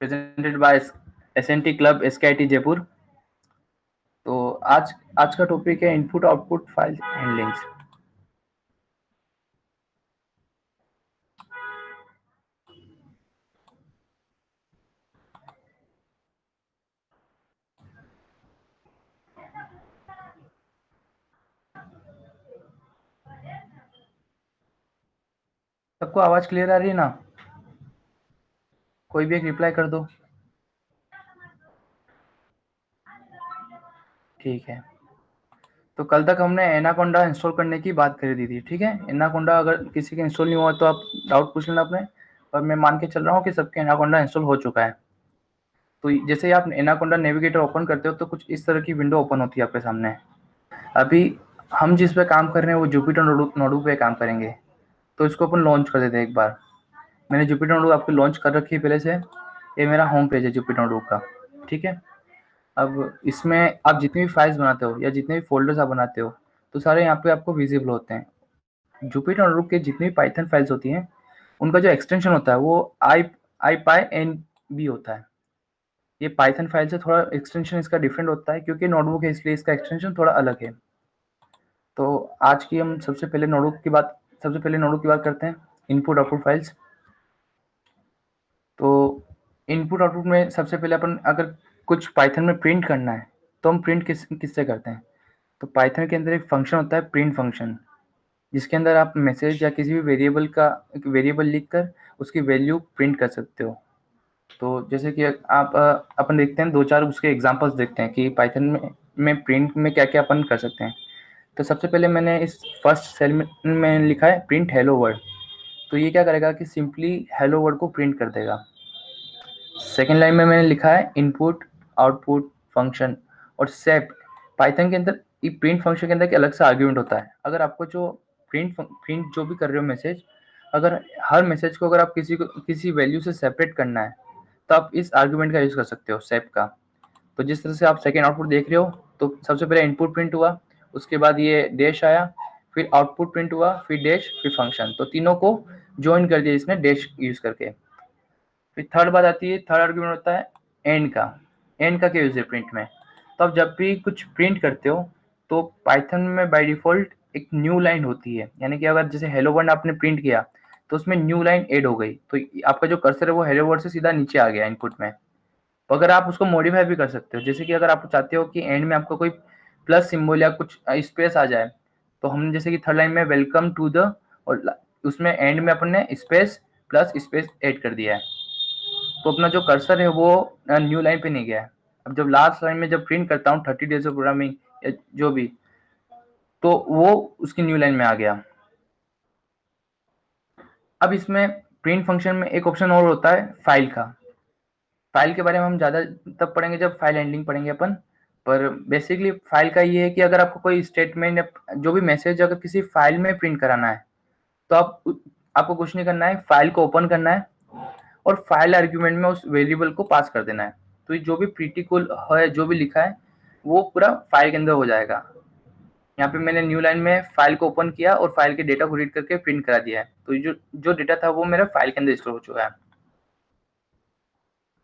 Presented by SNT club SKIT Jaipur. तो आज आज का टॉपिक है इनपुट आउटपुट फाइल हैंडलिंग्स। सबको आवाज क्लियर आ रही है ना? कोई भी एक रिप्लाई कर दो। ठीक है। तो कल तक हमने एनाकोंडा इंस्टॉल करने की बात कर दी थी। ठीक है, एनाकोंडा अगर किसी का इंस्टॉल नहीं हुआ तो आप डाउट पूछ लेना अपने, और मैं मान के चल रहा हूँ कि सबके एनाकोंडा इंस्टॉल हो चुका है। तो जैसे ही आप एनाकोंडा नेविगेटर ओपन करते हो तो कुछ इस तरह की विंडो ओपन होती है आपके सामने। अभी हम जिस पे काम कर रहे हैं वो जुपिटर नोडू पे काम करेंगे। तो इसको अपन लॉन्च कर देते हैं एक बार। मैंने जुपिटर नोटबुक आपकी लॉन्च कर रखी है पहले से। ये मेरा होम पेज है जुपिटर नोटबुक का। ठीक है। अब इसमें आप जितनी भी फाइल्स बनाते हो या जितने भी फोल्डर्स आप बनाते हो तो सारे यहाँ पे आपको विजिबल होते हैं। जुपिटर नोटबुक के जितनी भी पाइथन फाइल्स होती हैं उनका जो एक्सटेंशन होता है वो आई पाई एन बी होता है। ये पाइथन फाइल से थोड़ा एक्सटेंशन इसका डिफरेंट होता है क्योंकि नोटबुक है इसलिए इसका एक्सटेंशन थोड़ा अलग है। तो आज की हम सबसे पहले नोटबुक की बात करते हैं, इनपुट आउटपुट फाइल्स। तो इनपुट आउटपुट में सबसे पहले अपन अगर कुछ पाइथन में प्रिंट करना है तो हम प्रिंट किससे करते हैं? तो पाइथन के अंदर एक फंक्शन होता है प्रिंट फंक्शन, जिसके अंदर आप मैसेज या किसी भी वेरिएबल का एक वेरिएबल लिख कर उसकी वैल्यू प्रिंट कर सकते हो। तो जैसे कि आप अपन देखते हैं दो चार उसके एग्जांपल्स देखते हैं कि पाइथन में प्रिंट में क्या क्या अपन कर सकते हैं। तो सबसे पहले मैंने इस फर्स्ट सेल में लिखा है प्रिंट हेलो वर्ड। तो ये क्या करेगा कि सिंपली हेलो वर्ड को प्रिंट कर देगा। सेकेंड लाइन में मैंने लिखा है इनपुट आउटपुट फंक्शन और सेट। पाइथन के अंदर ये प्रिंट फंक्शन के अंदर एक अलग से आर्ग्यूमेंट होता है। अगर आपको जो प्रिंट जो भी कर रहे हो मैसेज, अगर हर मैसेज को अगर आप किसी वैल्यू से सेपरेट करना है तो आप इस आर्ग्यूमेंट का यूज कर सकते हो सेप का। तो जिस तरह से आप सेकेंड आउटपुट देख रहे हो, तो सबसे पहले इनपुट प्रिंट हुआ, उसके बाद ये डैश आया, फिर आउटपुट प्रिंट हुआ, फिर डैश, फिर फंक्शन। तो तीनों को ज्वाइन कर दिया इसने डैश यूज करके। फिर थर्ड बात आती है, थर्ड आर्ग्यूमेंट होता है एंड का। एंड का क्या यूज है प्रिंट में? तो आप जब भी कुछ प्रिंट करते हो तो पाइथन में बाय डिफॉल्ट एक न्यू लाइन होती है, यानी कि अगर जैसे हेलो वर्ड आपने प्रिंट किया तो उसमें न्यू लाइन ऐड हो गई, तो आपका जो कर्सर है वो हेलो वर्ड से सीधा नीचे आ गया इनपुट में। तो अगर आप उसको मॉडिफाई भी कर सकते हो, जैसे कि अगर आप चाहते हो कि एंड में आपका कोई प्लस सिंबल या कुछ स्पेस आ जाए, तो हमने जैसे कि थर्ड लाइन में वेलकम टू द, और उसमें एंड में अपन ने स्पेस प्लस स्पेस ऐड कर दिया है। तो अपना जो कर्सर है वो न्यू लाइन पे नहीं गया है। अब जब लास्ट लाइन में जब प्रिंट करता हूँ 30 डेज ऑफ प्रोग्रामिंग या जो भी, तो वो उसकी न्यू लाइन में आ गया। अब इसमें प्रिंट फंक्शन में एक ऑप्शन और होता है फाइल का। फाइल के बारे में हम ज़्यादा तब पढ़ेंगे जब फाइल हैंडलिंग पढ़ेंगे अपन। पर बेसिकली फाइल का ये है कि अगर आपको कोई स्टेटमेंट या जो भी मैसेज अगर किसी फाइल में प्रिंट कराना है तो आपको कुछ नहीं करना है, फाइल को ओपन करना है और फाइल आर्ग्यूमेंट में उस वेरिएबल को पास कर देना है। तो ये जो भी प्रीटिकुल है जो भी लिखा है वो पूरा फाइल के अंदर हो जाएगा। यहाँ पे मैंने न्यू लाइन में फाइल को ओपन किया और फाइल के डेटा को रीड करके प्रिंट करा दिया है। तो ये जो जो डेटा था वो मेरा फाइल के अंदर स्टोर हो चुका है।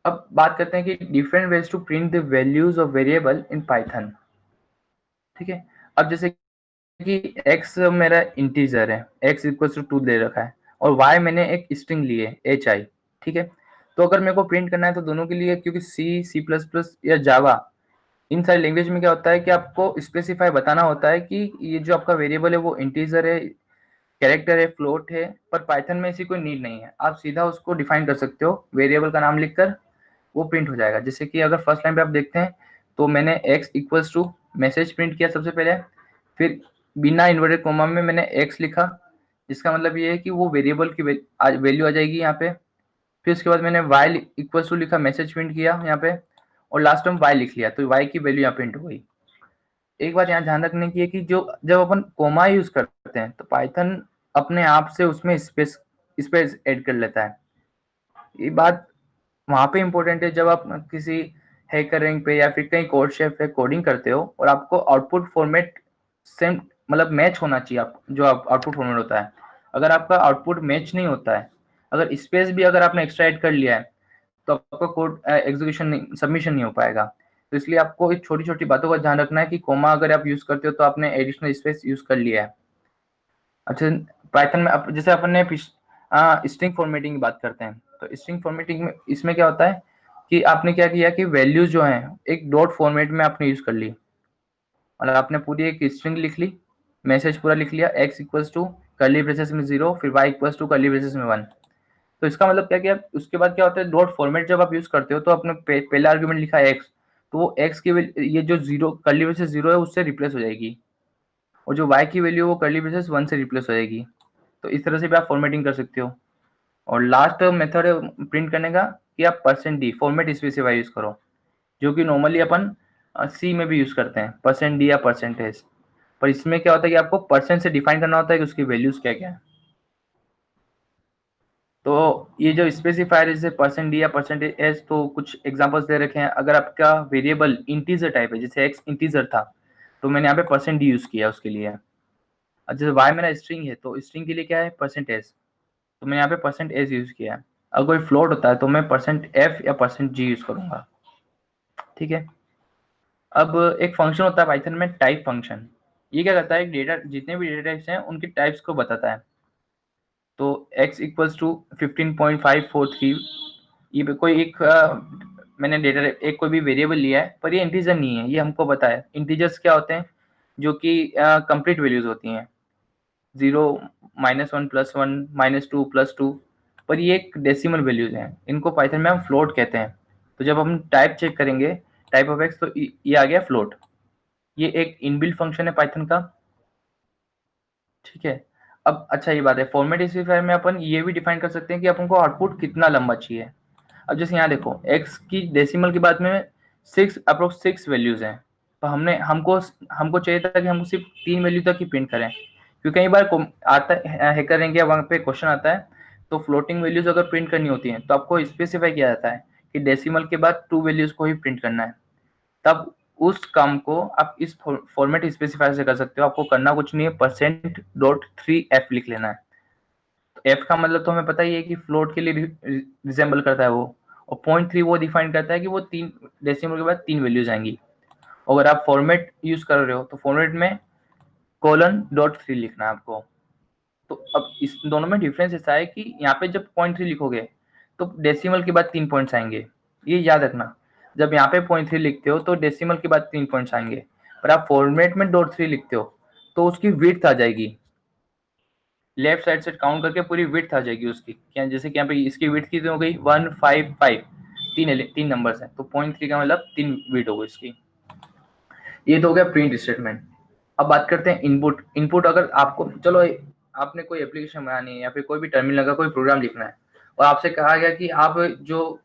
अब बात करते हैं कि different ways to print the values of variable in Python. ठीक है। अब जैसे कि x मेरा इंटीजर है, x इक्वल टू 2 दे रखा है, और y मैंने एक स्ट्रिंग ली है hi। ठीक है। तो अगर मेरे को प्रिंट करना है तो दोनों के लिए, क्योंकि सी प्लस प्लस या जावा, इन सारी लैंग्वेज में क्या होता है कि आपको स्पेसिफाई बताना होता है कि ये जो आपका वेरिएबल है वो इंटीजर है, कैरेक्टर है, फ्लोट है। पर पाइथन में ऐसी कोई नीड नहीं है, आप सीधा उसको डिफाइन कर सकते हो वेरिएबल का नाम लिखकर, वो प्रिंट हो जाएगा। जैसे कि अगर फर्स्ट लाइन पे आप देखते हैं तो मैंने x equals to message print किया सबसे पहले, फिर बिना इन्वर्टेड कोमा में मैंने x लिखा, जिसका मतलब ये है कि वो वेरिएबल की वैल्यू आ जाएगी यहाँ पे। फिर उसके बाद मैंने y इक्वल्स टू लिखा, मैसेज प्रिंट किया यहाँ पे, और लास्ट में y लिख लिया, तो y की वैल्यू यहाँ प्रिंट हो गई। एक बात यहाँ ध्यान रखने की है कि जो जब अपन कोमा यूज करते हैं तो पाइथन अपने आप से उसमें स्पेस स्पेस ऐड कर लेता है। ये बात वहां पे इंपॉर्टेंट है जब आप किसी हैकर रैंक पे या फिर कहीं कोड शेफ पे कोडिंग करते हो और आपको आउटपुट फॉर्मेट सेम मतलब मैच होना चाहिए। आप जो आप आउटपुट फॉर्मेट होता है, अगर आपका आउटपुट मैच नहीं होता है, अगर स्पेस भी अगर आपने एक्स्ट्रा ऐड कर लिया है तो आपका कोड एग्जीक्यूशन नहीं, सबमिशन नहीं हो पाएगा। तो इसलिए आपको इस छोटी छोटी बातों का ध्यान रखना है कि कोमा अगर आप यूज करते हो तो आपने एडिशनल स्पेस यूज कर लिया है। अच्छा, पाइथन में जैसे अपन ने स्ट्रिंग फॉर्मेटिंग की बात करते हैं, तो स्ट्रिंग फॉर्मेटिंग में इसमें क्या होता है कि आपने क्या किया कि वैल्यूज जो है एक डॉट फॉर्मेट में आपने यूज कर ली, और आपने पूरी एक स्ट्रिंग लिख ली, मैसेज पूरा लिख लिया, x equals to curly braces में 0, फिर y equals to curly braces में 1। तो इसका मतलब क्या किया, उसके बाद क्या होता है, डॉट फॉर्मेट जब आप यूज करते हो तो आपने पहला आर्गुमेंट लिखा है x, तो वो x की ये जो 0 कर्ली ब्रेसेस 0 है उससे रिप्लेस हो जाएगी, और जो y की वैल्यू वो कर्ली ब्रेसेस 1 से रिप्लेस हो जाएगी। तो इस तरह से भी आप फॉर्मेटिंग कर सकते हो। और लास्ट मेथड है प्रिंट करने का कि आप %d फॉर्मेट स्पेसिफाई यूज करो, जो कि नॉर्मली अपन सी में भी यूज करते हैं, %d या %। पर इसमें क्या होता है कि आपको परसेंट से डिफाइन करना होता है कि उसकी वैल्यूज क्या क्या है। तो ये जो स्पेसिफायर जैसे %d या %s, तो कुछ एग्जांपल्स दे रखे हैं। अगर आपका वेरिएबल इंटीजर टाइप है, जैसे x इंटीजर था, तो मैंने यहाँ पे %d यूज किया उसके लिए। और जैसे y मेरा स्ट्रिंग है, तो स्ट्रिंग के लिए क्या है %s, तो मैंने यहाँ पे %s यूज किया है। अगर कोई फ्लोट होता है तो मैं %f या %g यूज करूंगा। ठीक है। अब एक फंक्शन होता है पाइथन में, टाइप फंक्शन। ये क्या करता है, डेटा जितने भी डेटा टाइप्स हैं उनकी टाइप्स को बताता है। तो x इक्वल्स टू 15.543, ये कोई एक मैंने डेटा एक कोई भी वेरिएबल लिया है, पर ये इंटीजर नहीं है, ये हमको पता है। इंटीजर्स क्या होते हैं, जो कि कंप्लीट वैल्यूज होती हैं, 0, -1 +1 -2 +2, पर ये एक डेसिमल वैल्यूज हैं, इनको पाइथन में हम फ्लोट कहते हैं। तो जब हम टाइप चेक करेंगे, टाइप ऑफ एक्स, तो ये आ गया फ्लोट। ये एक इनबिल्ट फंक्शन है पाइथन का। ठीक है। अब अच्छा, ये बात है, फॉर्मेट स्पेसिफायर में अपन ये भी डिफाइन कर सकते हैं कि अपन को आउटपुट कितना लंबा चाहिए। अब जैसे यहाँ देखो, x की डेसिमल की बात में 6 अप्रोक्स 6 वैल्यूज हैं, तो हमने हमको हमको चाहिए था कि हम सिर्फ 3 वैल्यू तक ही प्रिंट करें, क्योंकि कई बार आता है हैकर रहेंगे, वहाँ पे क्वेश्चन आता है, तो फ्लोटिंग वैल्यूज अगर प्रिंट करनी होती हैं तो आपको स्पेसिफाई किया जाता है कि डेसिमल के बाद 2 वैल्यूज को ही प्रिंट करना है। तब उस काम को आप इस फॉर्मेट स्पेसिफायर से कर सकते हो। आपको करना कुछ नहीं है, %3f लिख लेना है। तो f का मतलब तो हमें पता ही है कि फ्लोट के लिए रिजेंबल करता है वो, और 0.3 वो डिफाइन करता है कि वो 3 डेसिमल के बाद 3 वैल्यूज आएंगी। अगर आप फॉर्मेट यूज कर रहे हो तो फॉर्मेट में :3 लिखना है आपको। तो अब इस दोनों में डिफरेंस ऐसा है कि यहाँ पे जब 0.3 लिखोगे तो डेसिमल के बाद 3 पॉइंट्स आएंगे, ये याद रखना। जब यहाँ पे 0.3 लिखते हो तो डेसिमल के बाद 3 पॉइंट्स आएंगे, पर आप फॉर्मेट में .3 लिखते हो तो उसकी विड्थ आ जाएगी, लेफ्ट साइड से काउंट करके पूरी विड्थ आ जाएगी उसकी। क्या जैसे कि यहाँ पे इसकी विड्थ कितनी हो गई, 155, तीन नंबर्स हैं, तो 0.3 का मतलब 3 विड्थ हो गई इसकी। ये तो हो गया प्रिंट स्टेटमेंट। अब बात करते हैं इनपुट। इनपुट अगर आपको, चलो आपने कोई एप्लीकेशन बनानी है या फिर कोई भी टर्मिनल का कोई प्रोग्राम लिखना है, और आपसे कहा गया कि आप जो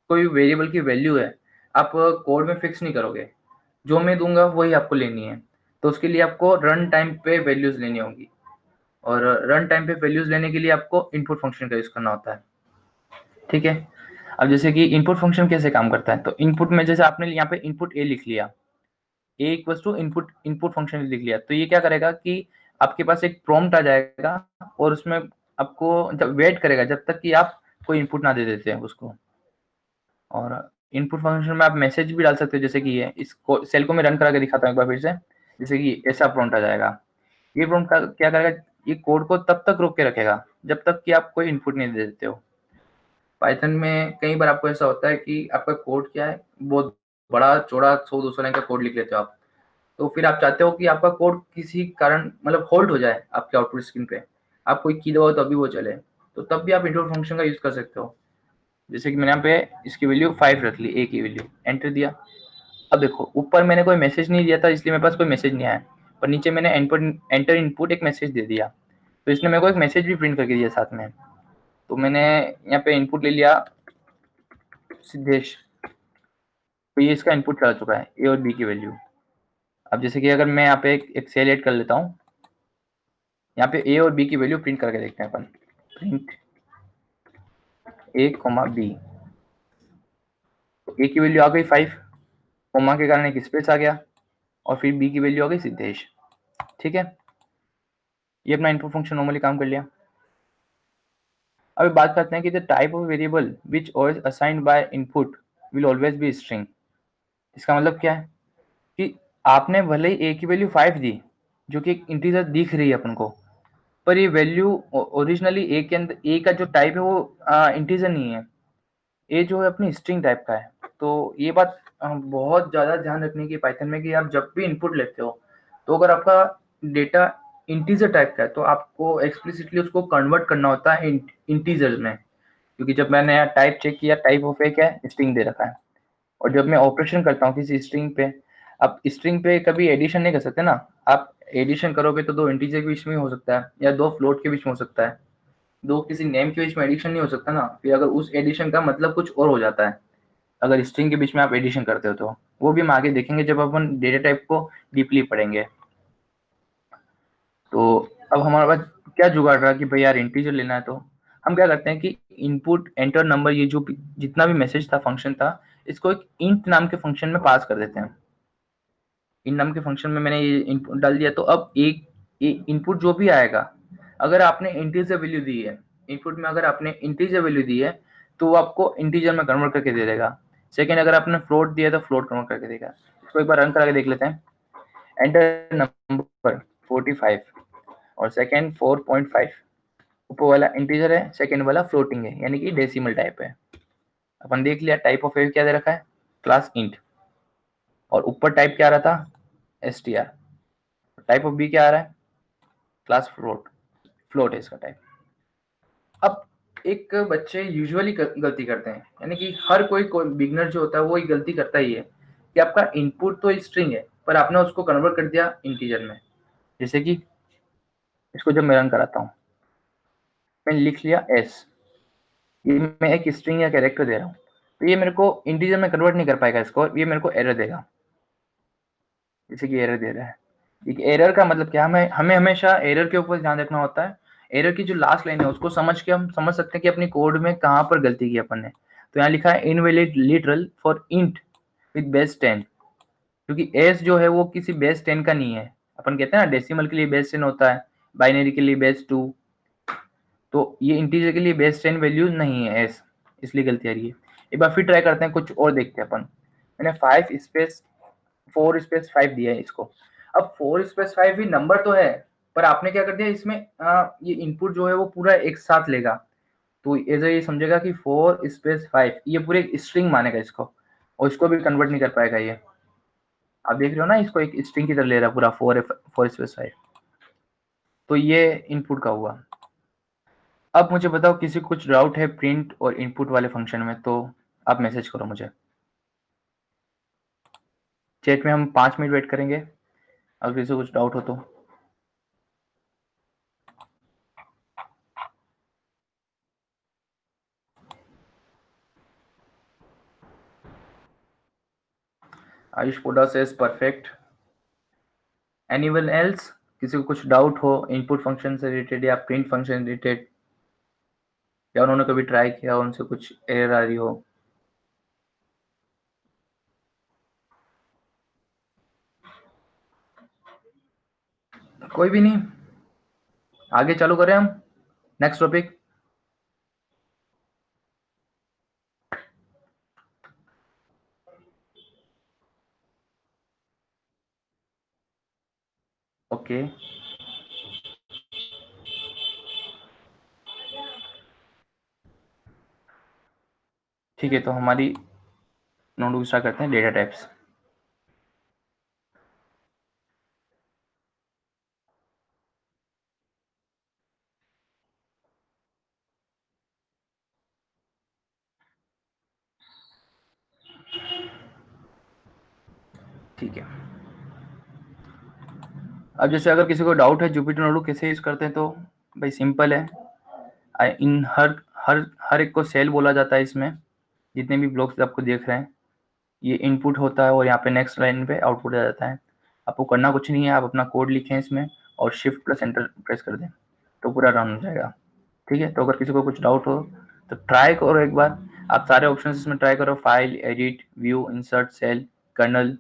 कोई वेरिएबल की वैल्यू है आप कोड में फिक्स नहीं करोगे, जो मैं दूंगा वही आपको लेनी है। तो उसके लिए आपको रन टाइम पे वैल्यूज लेनी होगी, और रन टाइम पे वैल्यूज लेने के लिए आपको इनपुट फंक्शन का यूज करना होता है। ठीक है। अब जैसे कि इनपुट फंक्शन कैसे काम करता है, तो इनपुट में जैसे आपने यहाँ पे इनपुट ए लिख लिया, a equals to input input function लिख लिया, तो ये क्या करेगा कि आपके पास एक प्रॉम्प्ट आ जाएगा, और उसमें आपको जब वेट करेगा जब तक कि आप कोई इनपुट ना दे देते हैं उसको। और इनपुट फंक्शन में आप मैसेज भी डाल सकते हो, जैसे कि ये इसको सेल को मैं रन करा के दिखाता हूँ एक बार फिर से। जैसे कि ऐसा प्रॉम्प्ट आ जाएगा, ये प्रॉम्प्ट क्या करेगा, ये कोड को तब तक रोक के रखेगा जब तक कि आप कोई इनपुट नहीं दे देते हो। पाइथन में कई बार आपको ऐसा होता है कि आपका कोड क्या है, बहुत बड़ा चौड़ा 100-200 लाइन का कोड लिख लेते हो आप, तो फिर आप चाहते हो कि आपका कोड किसी कारण मतलब होल्ड हो जाए आपके आउटपुट स्क्रीन पे, आप कोई की दबाओ तभी वो चले, तो तब भी आप इनपुट फंक्शन का यूज कर सकते हो। जैसे कि मैंने यहाँ पे इसकी वैल्यू 5 रख ली, ए की वैल्यू, एंटर दिया। अब देखो, ऊपर मैंने कोई मैसेज नहीं दिया था इसलिए मेरे पास कोई मैसेज नहीं आया, पर नीचे मैंने एंटर इनपुट एक मैसेज दे दिया, तो इसने मेरे को एक मैसेज भी प्रिंट करके दिया साथ में। तो मैंने यहाँ पे इनपुट ले लिया सिद्धेश, तो ये इसका इनपुट चला चुका है, ए और बी की वैल्यू। अब जैसे कि अगर मैं यहाँ पे एक सेल ऐड कर लेता हूँ, यहाँ पे ए और बी की वैल्यू प्रिंट करके देखते हैं अपन। प्रिंट a, b, तो ए की वैल्यू आ गई 5, कोमा के कारण एक स्पेस आ गया, और फिर बी की वैल्यू आ गई सिद्धेश। ठीक है, ये अपना इनपुट फंक्शन नॉर्मली काम कर लिया। अभी बात करते हैं कि the type of variable which always assigned by input will always be string. इसका मतलब क्या है कि आपने भले ही ए की वैल्यू 5 दी, जो कि एक इंटीजर दिख रही है अपन को, पर ये वैल्यू ओरिजिनली ए के अंदर, ए का जो टाइप है वो इंटीजर नहीं है, ए जो है अपनी स्ट्रिंग टाइप का है। तो ये बात बहुत ज़्यादा ध्यान रखने की पाइथन में कि आप जब भी इनपुट लेते हो, तो अगर आपका डेटा इंटीजर टाइप का है तो आपको एक्सप्लिसिटली उसको कन्वर्ट करना होता है इंटीजर में, क्योंकि जब मैंने यहाँ टाइप चेक किया, टाइप ऑफ ए क्या है, स्ट्रिंग दे रखा है। और जब मैं ऑपरेशन करता हूँ किसी स्ट्रिंग पे, आप स्ट्रिंग पे कभी एडिशन नहीं कर सकते ना। आप एडिशन करोगे तो दो इंटीजर के बीच में हो सकता है, या दो फ्लोट के बीच में हो सकता है, दो किसी नेम के बीच में एडिशन नहीं हो सकता ना। फिर अगर उस एडिशन का मतलब कुछ और हो जाता है, अगर स्ट्रिंग के बीच में आप एडिशन करते हो तो वो भी हम आगे देखेंगे जब अपन डेटा टाइप को डीपली पढ़ेंगे। तो अब हमारे पास क्या जुगाड़ रहा कि भाई यार इंटीजर लेना है, तो हम क्या करते हैं कि इनपुट एंटर नंबर, ये जो जितना भी मैसेज था, फंक्शन था, इसको एक इंट नाम के फंक्शन में पास कर देते हैं। इन नाम के फंक्शन में मैंने ये इनपुट डाल दिया, तो अब एक इनपुट जो भी आएगा, अगर आपने इंटीजर वैल्यू दी है, इनपुट में अगर आपने इंटीजर वैल्यू दी है तो वो आपको इंटीजर में कन्वर्ट करके दे देगा। सेकेंड, अगर आपने फ्लोट दिया तो फ्लोट कन्वर्ट करके देगा। इसको एक बार रन करा के देख लेते हैं। एंटर नंबर 45 और सेकेंड 4.5। ऊपर वाला इंटीजर है, सेकेंड वाला फ्लोटिंग है, यानी कि डेसिमल टाइप है। अपन देख लिया टाइप ऑफ ए क्या दे रखा है, क्लास इंट। और ऊपर टाइप क्या आ रहा था, str। टाइप ऑफ बी क्या आ रहा है, क्लास फ्लोट, फ्लोट है इसका टाइप। अब एक बच्चे यूजुअली गलती करते हैं, यानी कि हर कोई बिगनर जो होता है वो एक गलती करता ही है कि आपका इनपुट तो स्ट्रिंग है, पर आपने उसको कन्वर्ट कर दिया इंटीजर में। जैसे कि इसको जब मैं रन कराता हूँ, मैंने लिख लिया एस, ये मैं एक स्ट्रिंग या कैरेक्टर दे रहा हूँ, तो ये मेरे को इंटीजर में कन्वर्ट नहीं कर पाएगा इसको, ये मेरे को एरर देगा। जैसे कि एरर दे रहा है, एक एरर का मतलब क्या, हमें हमें हमेशा एरर के ऊपर ध्यान रखना होता है। एरर की जो लास्ट लाइन है उसको समझ के हम समझ सकते हैं कि अपनी कोड में कहाँ पर गलती की अपन ने। तो यहाँ लिखा है invalid literal for int with base 10, क्योंकि एस जो है वो किसी बेस 10 का नहीं है। अपन कहते हैं ना डेसिमल के लिए बेस 10 होता है, बाइनरी के लिए बेस 2, तो ये इंटीजर के लिए बेस 10 वैल्यू नहीं है एस, इसलिए गलती आ रही है। एक बार फिर ट्राई करते हैं, कुछ और देखते हैं अपन। मैंने 5 स्पेस 4 स्पेस 5 दिया है इसको। अब 4 स्पेस 5 भी नंबर तो है, पर आपने क्या कर दिया इसमें, ये इनपुट जो है वो पूरा एक साथ लेगा, तो ऐसे ये समझेगा कि 4 स्पेस 5 ये पूरे एक स्ट्रिंग मानेगा इसको, और इसको भी कन्वर्ट नहीं कर पाएगा ये। आप देख रहे हो ना, इसको एक स्ट्रिंग की तरह ले रहा है पूरा 4 स्पेस 5। तो ये इनपुट का हुआ। अब मुझे बताओ किसी को कुछ डाउट है प्रिंट और इनपुट वाले फंक्शन में, तो आप मैसेज करो मुझे चैट में। हम 5 मिनट वेट करेंगे, अगर किसी को कुछ डाउट हो तो। आयुष पोडा सेज परफेक्ट। एनीवन एल्स, किसी को कुछ डाउट हो इनपुट फंक्शन से रिलेटेड या प्रिंट फंक्शन रिलेटेड, या उन्होंने कभी ट्राई किया उनसे कुछ एरर आ रही हो। कोई भी नहीं, आगे चालू करें हम नेक्स्ट टॉपिक। ओके ठीक है, तो हमारी नोटबुक स्टार्ट करते हैं, डेटा टाइप्स। ठीक है, अब जैसे अगर किसी को डाउट है जुपिटर नोटबुक कैसे यूज करते हैं, तो भाई सिंपल है। इन हर हर एक को सेल बोला जाता है इसमें, जितने भी ब्लॉक्स आपको देख रहे हैं, ये इनपुट होता है और यहाँ पे नेक्स्ट लाइन पे आउटपुट आ जाता है। आपको करना कुछ नहीं है, आप अपना कोड लिखें इसमें और शिफ्ट प्लस एंटर प्रेस कर दें, तो पूरा रन हो जाएगा। ठीक है, तो अगर किसी को कुछ डाउट हो तो ट्राई करो एक बार। आप सारे ऑप्शन इसमें ट्राई करो, file, edit, view, insert, cell, kernel,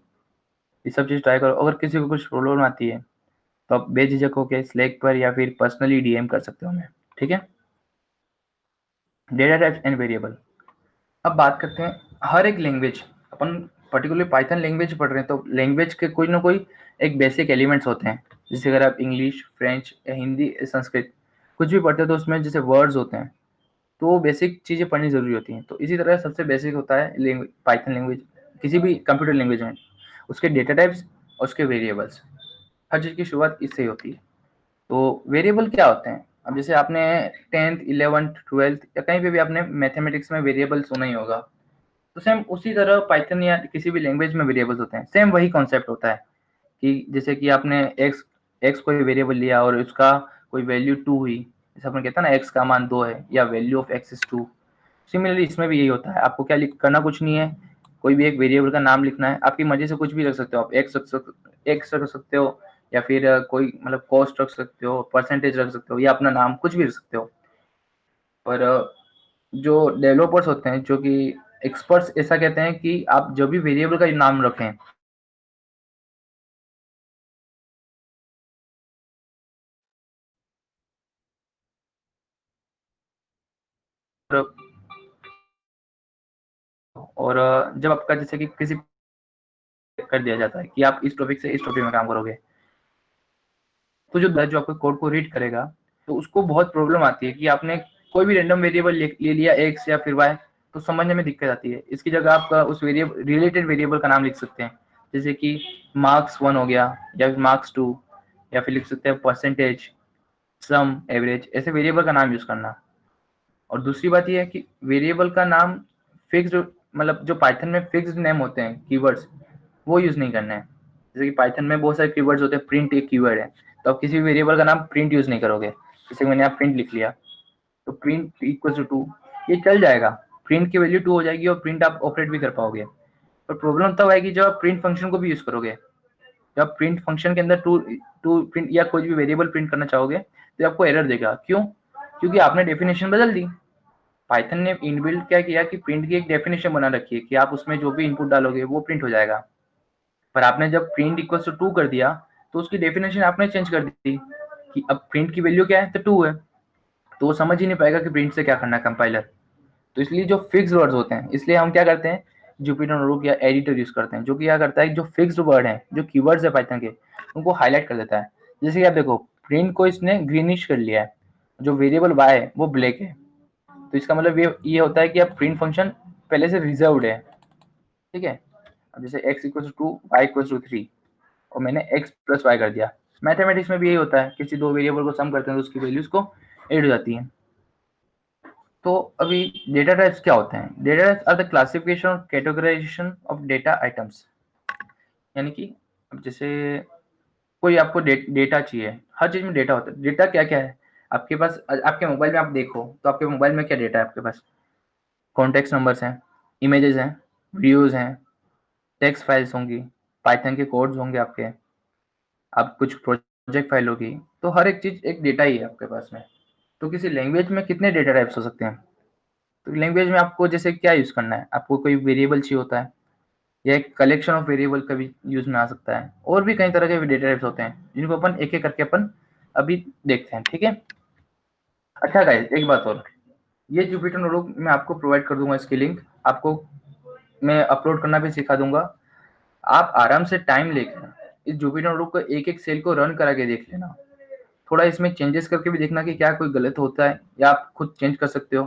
ये सब चीज़ ट्राई करो। अगर किसी को कुछ प्रॉब्लम आती है तो आप बेझिझक होकर स्लैक पर या फिर पर्सनली डीएम कर सकते हो हमें। ठीक है। Data types and variable. अब बात करते हैं हर एक लैंग्वेज, अपन पर्टिकुलरली पाइथन लैंग्वेज पढ़ रहे हैं तो लैंग्वेज के कोई ना कोई एक बेसिक एलिमेंट्स होते हैं। जैसे अगर आप इंग्लिश, फ्रेंच या हिंदी, संस्कृत कुछ भी पढ़ते हैं तो उसमें जैसे वर्ड्स होते हैं, तो वो बेसिक चीज़ें पढ़नी ज़रूरी होती हैं। तो इसी तरह सबसे बेसिक होता है पाइथन लैंग्वेज, किसी भी कंप्यूटर लैंग्वेज में उसके डेटा टाइप्स और उसके वेरिएबल्स, हर चीज़ की शुरुआत इससे ही होती है। तो वेरिएबल क्या होते हैं? अब जैसे आपने 10th 11th 12th या कहीं पे भी आपने मैथमेटिक्स में वेरिएबल सुना ही होगा, तो सेम उसी तरह पाइथन या किसी भी लैंग्वेज में वेरिएबल्स होते हैं। सेम वही कॉन्सेप्ट होता है कि जैसे कि आपने एक्स एक्स कोई वेरिएबल लिया और उसका कोई वैल्यू 2 हुई, जैसे अपन कहते हैं ना एक्स का मान 2 है या value of x is 2। Similarly इसमें भी यही होता है, आपको क्या करना कुछ नहीं है, कोई भी एक वेरिएबल का नाम लिखना है, आपकी मर्जी से कुछ भी रख सकते हो। आप एक्स रख सकते हो या फिर कोई मतलब कॉस्ट रख सकते हो, परसेंटेज रख सकते हो या अपना नाम कुछ भी रख सकते हो। पर जो डेवलपर्स होते हैं, जो कि एक्सपर्ट्स, ऐसा कहते हैं कि आप जो भी वेरिएबल का नाम रखें, और जब आपका जैसे कि किसी कर दिया जाता है कि आप इस टॉपिक से इस टॉपिक में काम करोगे, तो जो आपके कोड को रीड करेगा तो उसको बहुत प्रॉब्लम आती है कि आपने कोई भी रैंडम वेरिएबल ले लिया एक्स या फिर वाई, तो समझने में दिक्कत आती है। इसकी जगह आप उस वेरिएबल रिलेटेड वेरिएबल का नाम लिख सकते हैं, जैसे कि मार्क्स 1 हो गया या फिर मार्क्स 2, या फिर लिख सकते हैं परसेंटेज, सम, एवरेज, ऐसे वेरिएबल का नाम यूज करना। और दूसरी बात यह है कि वेरिएबल का नाम फिक्स्ड, मतलब जो पाइथन में फिक्स्ड नेम होते हैं कीवर्ड्स, वो यूज नहीं करना है। जैसे कि पाइथन में बहुत सारे कीवर्ड्स होते हैं, प्रिंट एक कीवर्ड है, तो आप किसी भी वेरिएबल का नाम प्रिंट यूज नहीं करोगे। जैसे मैंने यहाँ प्रिंट लिख लिया, तो प्रिंट इक्वल टू 2, ये चल जाएगा, प्रिंट की वैल्यू 2 हो जाएगी और प्रिंट आप ऑपरेट भी कर पाओगे। पर प्रॉब्लम तब आएगी जब आप प्रिंट फंक्शन को भी यूज करोगे। जब आप प्रिंट फंक्शन के अंदर टू टू प्रिंट या कोई भी वेरिएबल प्रिंट करना चाहोगे तो आपको एरर देगा। क्यों? क्योंकि आपने डेफिनेशन बदल दी। पाइथन ने इनबिल्ट क्या किया कि प्रिंट की एक डेफिनेशन बना रखी है कि आप उसमें जो भी इनपुट डालोगे वो प्रिंट हो जाएगा। पर आपने जब प्रिंट इक्वल टू 2 कर दिया, तो उसकी डेफिनेशन आपने चेंज कर दी कि अब प्रिंट की वैल्यू क्या है, तो 2 है। तो वो समझ ही नहीं पाएगा कि प्रिंट से क्या करना है कंपाइलर। तो इसलिए जो फिक्स वर्ड्स होते हैं, इसलिए हम क्या करते हैं, जुपिटर नोटबुक या एडिटर यूज करते हैं, जो कि क्या करता है, जो फिक्स्ड वर्ड है, जो कीवर्ड्स है पाइथन के, उनको हाईलाइट कर देता है। जैसे कि आप देखो, प्रिंट को इसने ग्रीनिश कर लिया है, जो वेरिएबल वाई है वो ब्लैक है, तो इसका मतलब ये होता है कि अब प्रिंट फंक्शन पहले से रिजर्व्ड है। ठीक है। अब जैसे x equal to 2, y equal to 3, और मैंने x प्लस वाई कर दिया। मैथमेटिक्स में भी यही होता है, किसी दो वेरिएबल को सम करते हैं तो उसकी वैल्यूज को ऐड हो जाती है। तो अभी डेटा टाइप्स क्या होते हैं? Data types are the classification और कैटेगराइजेशन ऑफ डेटा आइटम्स। यानी कि अब जैसे कोई आपको डेटा चाहिए, हर चीज में डेटा होता है। डेटा क्या क्या है आपके पास? आपके मोबाइल में आप देखो तो आपके मोबाइल में क्या डेटा है आपके पास? कॉन्टेक्ट नंबर्स हैं, इमेजेस हैं, वीडियोज हैं, टेक्स्ट फाइल्स होंगी, पाइथन के कोड्स होंगे आपके, आप कुछ प्रोजेक्ट फाइल होगी। तो हर एक चीज एक डेटा ही है आपके पास में। तो किसी लैंग्वेज में कितने डेटा टाइप्स हो सकते हैं? तो लैंग्वेज में आपको जैसे क्या यूज करना है, आपको कोई वेरिएबल चाहिए होता है या एक कलेक्शन ऑफ वेरिएबल का भी यूज में आ सकता है, और भी कई तरह के डेटा टाइप्स होते हैं जिनको अपन एक एक करके अपन अभी देखते हैं। ठीक है। अच्छा गाइस, एक बात और, ये जुपिटर नोटबुक मैं आपको प्रोवाइड कर दूंगा, इसकी लिंक आपको मैं अपलोड करना भी सिखा दूंगा। आप आराम से टाइम लेकर इस जुपिटर नोटबुक को एक एक सेल को रन करा के देख लेना। थोड़ा इसमें चेंजेस करके भी देखना कि क्या कोई गलत होता है या आप खुद चेंज कर सकते हो।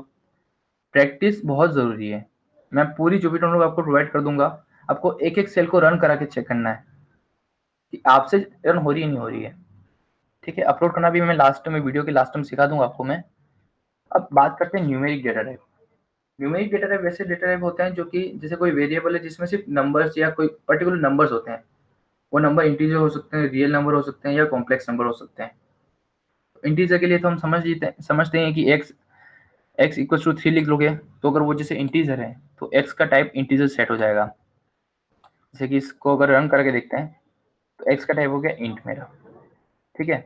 प्रैक्टिस बहुत ज़रूरी है। मैं पूरी जुपिटर नोटबुक आपको प्रोवाइड कर दूंगा, आपको एक एक सेल को रन करा के चेक करना है कि आपसे रन हो रही है नहीं हो रही है। ठीक है। अपलोड करना भी मैं लास्ट में, वीडियो के लास्ट में सिखा दूंगा आपको मैं। अब बात करते हैं numeric data type. Numeric data type वैसे डेटा टाइप होते हैं जो कि जैसे कोई वेरिएबल है जिसमें सिर्फ नंबर्स या कोई पर्टिकुलर नंबर्स होते हैं। वो नंबर इंटीजर हो सकते हैं, रियल नंबर हो सकते हैं या कॉम्प्लेक्स नंबर हो सकते हैं। इंटीजर के लिए तो हम समझते हैं कि एक्स इक्वल टू 3 लिख लोगे, तो अगर वो जैसे इंटीजर है तो एक्स का टाइप इंटीजर सेट हो जाएगा। जैसे कि इसको अगर रन करके देखते हैं तो एक्स का टाइप हो गया इंट मेरा। ठीक है।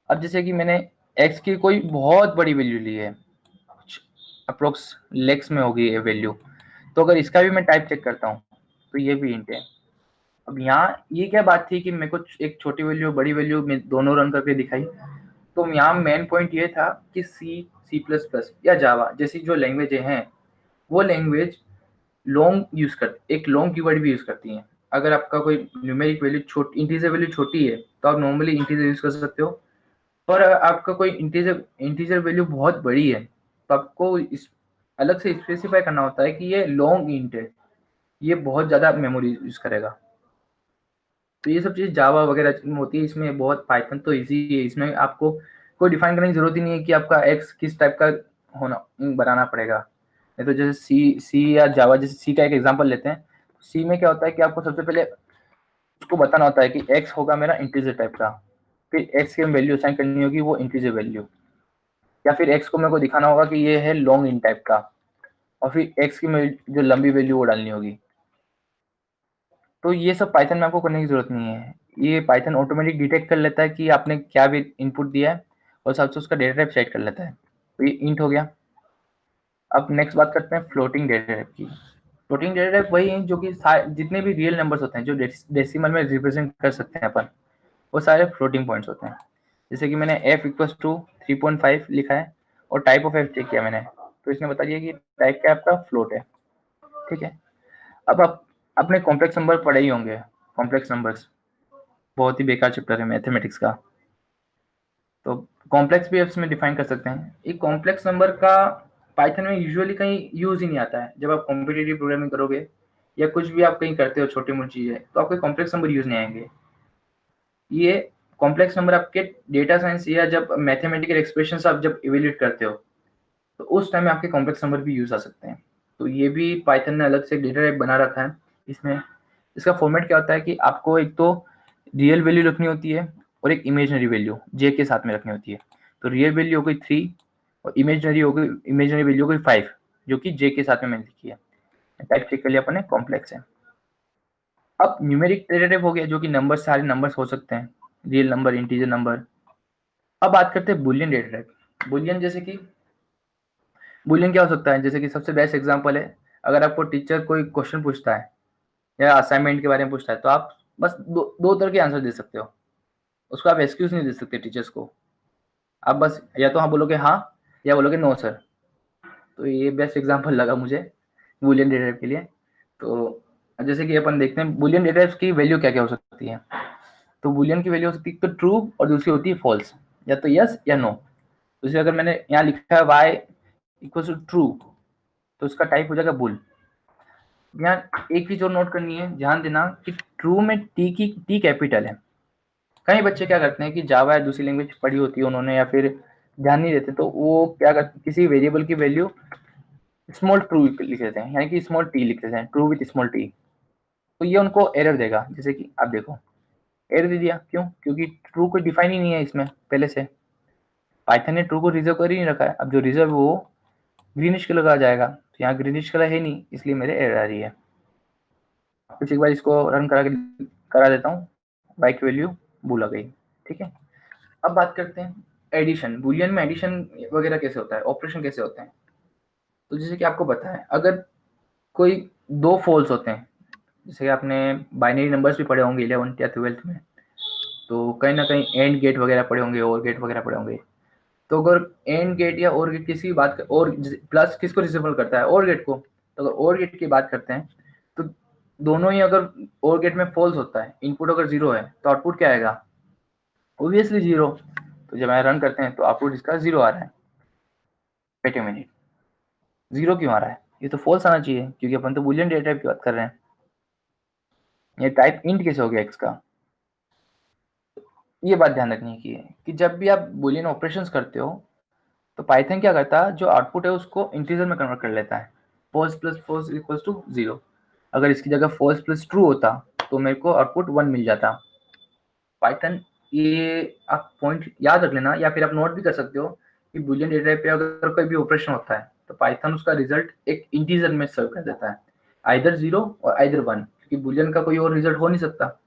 अब जैसे कि मैंने एक्स की कोई बहुत बड़ी वैल्यू ली है, कुछ अप्रोक्स लेक्स में होगी ये वैल्यू, तो अगर इसका भी मैं टाइप चेक करता हूँ तो ये भी इंट है। अब यहाँ ये क्या बात थी कि मेरे को एक छोटी वैल्यू बड़ी वैल्यू में दोनों रन करके दिखाई। तो यहाँ मेन पॉइंट ये था कि सी C++ या जावा जैसी जो लैंग्वेजें हैं, वो लैंग्वेज एक लॉन्ग कीवर्ड भी यूज करती हैं। अगर आपका कोई न्यूमेरिक वैल्यू इंटीजर वैल्यू छोटी है तो आप नॉर्मली इंटीजर यूज कर सकते हो, पर आपका कोई इंटीजर वैल्यू बहुत बड़ी है तो आपको इस अलग से स्पेसिफाई करना होता है कि ये लॉन्ग इंट है, ये बहुत ज़्यादा मेमोरी यूज करेगा। तो ये सब चीज़ जावा वगैरह में होती है, इसमें बहुत पाइथन तो इजी है, इसमें आपको कोई डिफाइन करने की जरूरत ही नहीं है कि आपका एक्स किस टाइप का होना बनाना पड़ेगा। नहीं तो जैसे सी या जावा, जैसे सी का एक एग्जांपल लेते हैं, सी में क्या होता है कि आपको सबसे पहले उसको बताना होता है कि एक्स होगा मेरा इंटीजर टाइप का, फिर एक्स की वैल्यू असाइन करनी होगी वो इंटीजर वैल्यू, या फिर एक्स को मेरे को दिखाना होगा कि ये है लॉन्ग इन टाइप का, और फिर एक्स की जो लंबी वैल्यू वो डालनी होगी। तो ये सब पाइथन में आपको करने की जरूरत नहीं है, ये पाइथन ऑटोमेटिक डिटेक्ट कर लेता है कि आपने क्या भी इनपुट दिया है और साथ से उसका डेटा टाइप सेट कर लेता है। तो ये इंट हो गया। अब नेक्स्ट बात करते हैं फ्लोटिंग डेटा टाइप की। फ्लोटिंग डेटा टाइप वही है जो कि जितने भी रियल नंबर्स होते हैं जो डेसिमल में रिप्रेजेंट कर सकते हैं अपन, वो सारे फ्लोटिंग पॉइंट्स होते हैं। जैसे कि मैंने f इक्वल्स टू 3.5 लिखा है और टाइप ऑफ f चेक किया मैंने, तो इसने बता दिया कि टाइप क्या आपका फ्लोट है। ठीक है। अब आप अपने कॉम्प्लेक्स नंबर पढ़े ही होंगे, कॉम्प्लेक्स नंबर्स बहुत ही बेकार चैप्टर है मैथमेटिक्स का। तो कॉम्प्लेक्स भी इसमें डिफाइन कर सकते हैं। एक कॉम्प्लेक्स नंबर का पाइथन में यूजुअली कहीं यूज ही नहीं आता है। जब आप कॉम्पिटिटिव प्रोग्रामिंग करोगे या कुछ भी आप कहीं करते हो छोटी मोटी चीजें, तो आपके कॉम्प्लेक्स नंबर यूज नहीं आएंगे। ये कॉम्प्लेक्स नंबर आपके डेटा साइंस या जब मैथमेटिकल एक्सप्रेशन आप जब इवेल्यूएट करते हो तो उस टाइम में आपके कॉम्प्लेक्स नंबर भी यूज आ सकते हैं। तो ये भी पाइथन ने अलग से डेटा टाइप बना रखा है। इसमें इसका फॉर्मेट क्या होता है कि आपको एक तो रियल वैल्यू रखनी होती है और एक इमेजनरी वैल्यू जे के साथ में रखनी होती है। तो रियल वैल्यू हो गई 3 और इमेजनरी वैल्यू हो गई 5, जो कि जे के साथ में मैंने लिखी है। टाइप चेक कर लिया अपन ने, कॉम्प्लेक्स है। अब न्यूमेरिक डेटा टाइप हो गया जो कि नंबर, सारे नंबर्स हो सकते हैं, रियल नंबर, इंटीजर नंबर। अब बात करते हैं बुलियन डेटा टाइप। बुलियन जैसे कि बुलियन क्या हो सकता है, जैसे कि सबसे बेस्ट एग्जांपल है, अगर आपको टीचर कोई क्वेश्चन पूछता है या असाइनमेंट के बारे में पूछता है तो आप बस दो तरह के आंसर दे सकते हो, उसको आप एक्सक्यूज नहीं दे सकते टीचर्स को। आप बस या तो हाँ बोलोगे हाँ या बोलोगे नो सर। तो ये बेस्ट एग्जांपल लगा मुझे बुलियन डेटा टाइप के लिए। तो जैसे कि अपन देखते हैं बुलियन डेटा टाइप्स की वैल्यू क्या क्या हो सकती है। तो बुलियन की वैल्यू हो सकती है तो ट्रू और दूसरी होती है फॉल्स, या तो यस या नो। तो इसे अगर मैंने यहाँ लिखा है वाई इक्वल टू ट्रू, तो इसका टाइप हो जाएगा बुल। यहाँ एक चीज और नोट करनी है, ध्यान देना कि ट्रू में टी कैपिटल है। कई बच्चे क्या करते हैं कि जावा या दूसरी लैंग्वेज पढ़ी होती है उन्होंने या फिर ध्यान नहीं देते, तो वो क्या करते, किसी वेरिएबल की वैल्यू स्मॉल ट्रू लिख देते हैं, यानी कि स्मॉल टी लिख देते हैं, ट्रू विथ स्मॉल टी। तो ये उनको एरर देगा। जैसे कि आप देखो, एरर दे दिया, क्यों? क्योंकि ट्रू कोई डिफाइन ही नहीं है इसमें पहले से। पाइथन ने ट्रू को रिजर्व कर ही नहीं रखा है। अब जो रिजर्व वो ग्रीनिश कलर का आ जाएगा, तो यहाँ ग्रीनिश कलर है नहीं, इसलिए मेरे एरर आ रही है। कुछ एक बार इसको रन करा देता हूँ, वाई की वैल्यू भूल आ गई। ठीक है। अब बात करते हैं एडिशन। बुलियन में एडिशन वगैरह कैसे होता है, ऑपरेशन कैसे होते हैं। तो जैसे कि आपको पता है, अगर कोई दो फॉल्स होते हैं, जैसे कि आपने बाइनरी नंबर्स भी पढ़े होंगे 11th या 12th में, तो कहीं ना कहीं एंड गेट वगैरह पढ़े होंगे, और गेट वगैरह पढ़े होंगे। तो अगर एंड गेट या और गेट किसी बात कर, और प्लस किसको रिजेबल करता है, और गेट को। तो अगर और गेट की बात करते हैं तो दोनों ही, अगर और गेट में फॉल्स होता है, इनपुट अगर जीरो है तो आउटपुट क्या आएगा, ऑब्वियसली जीरो। तो जब मैं रन करते हैं तो आउटपुट इसका जीरो आ रहा है। वेट ए मिनट, जीरो क्यों आ रहा है? ये तो फॉल्स आना चाहिए, क्योंकि अपन तो बुलियन डेटा टाइप की बात कर रहे हैं। ये टाइप इंट कैसे हो गया एक्स का? ये बात ध्यान रखनी है कि जब भी आप बुलियन ऑपरेशंस करते हो तो पाइथन क्या करता है, जो आउटपुट है उसको इंटीजर में कन्वर्ट कर लेता है। False plus false equals to zero. अगर इसकी जगह फॉल्स प्लस ट्रू होता तो मेरे को आउटपुट 1 मिल जाता। पाइथन, ये आप पॉइंट याद रख लेना, या फिर आप नोट भी कर सकते हो कि बुलियन डेटा टाइप पे अगर कोई भी ऑपरेशन होता है तो पाइथन उसका रिजल्ट एक इंटीजर में सर्व कर देता है, आइदर जीरो और आइदर वन, क्योंकि बुलियन का कोई और रिजल्ट हो नहीं सकता।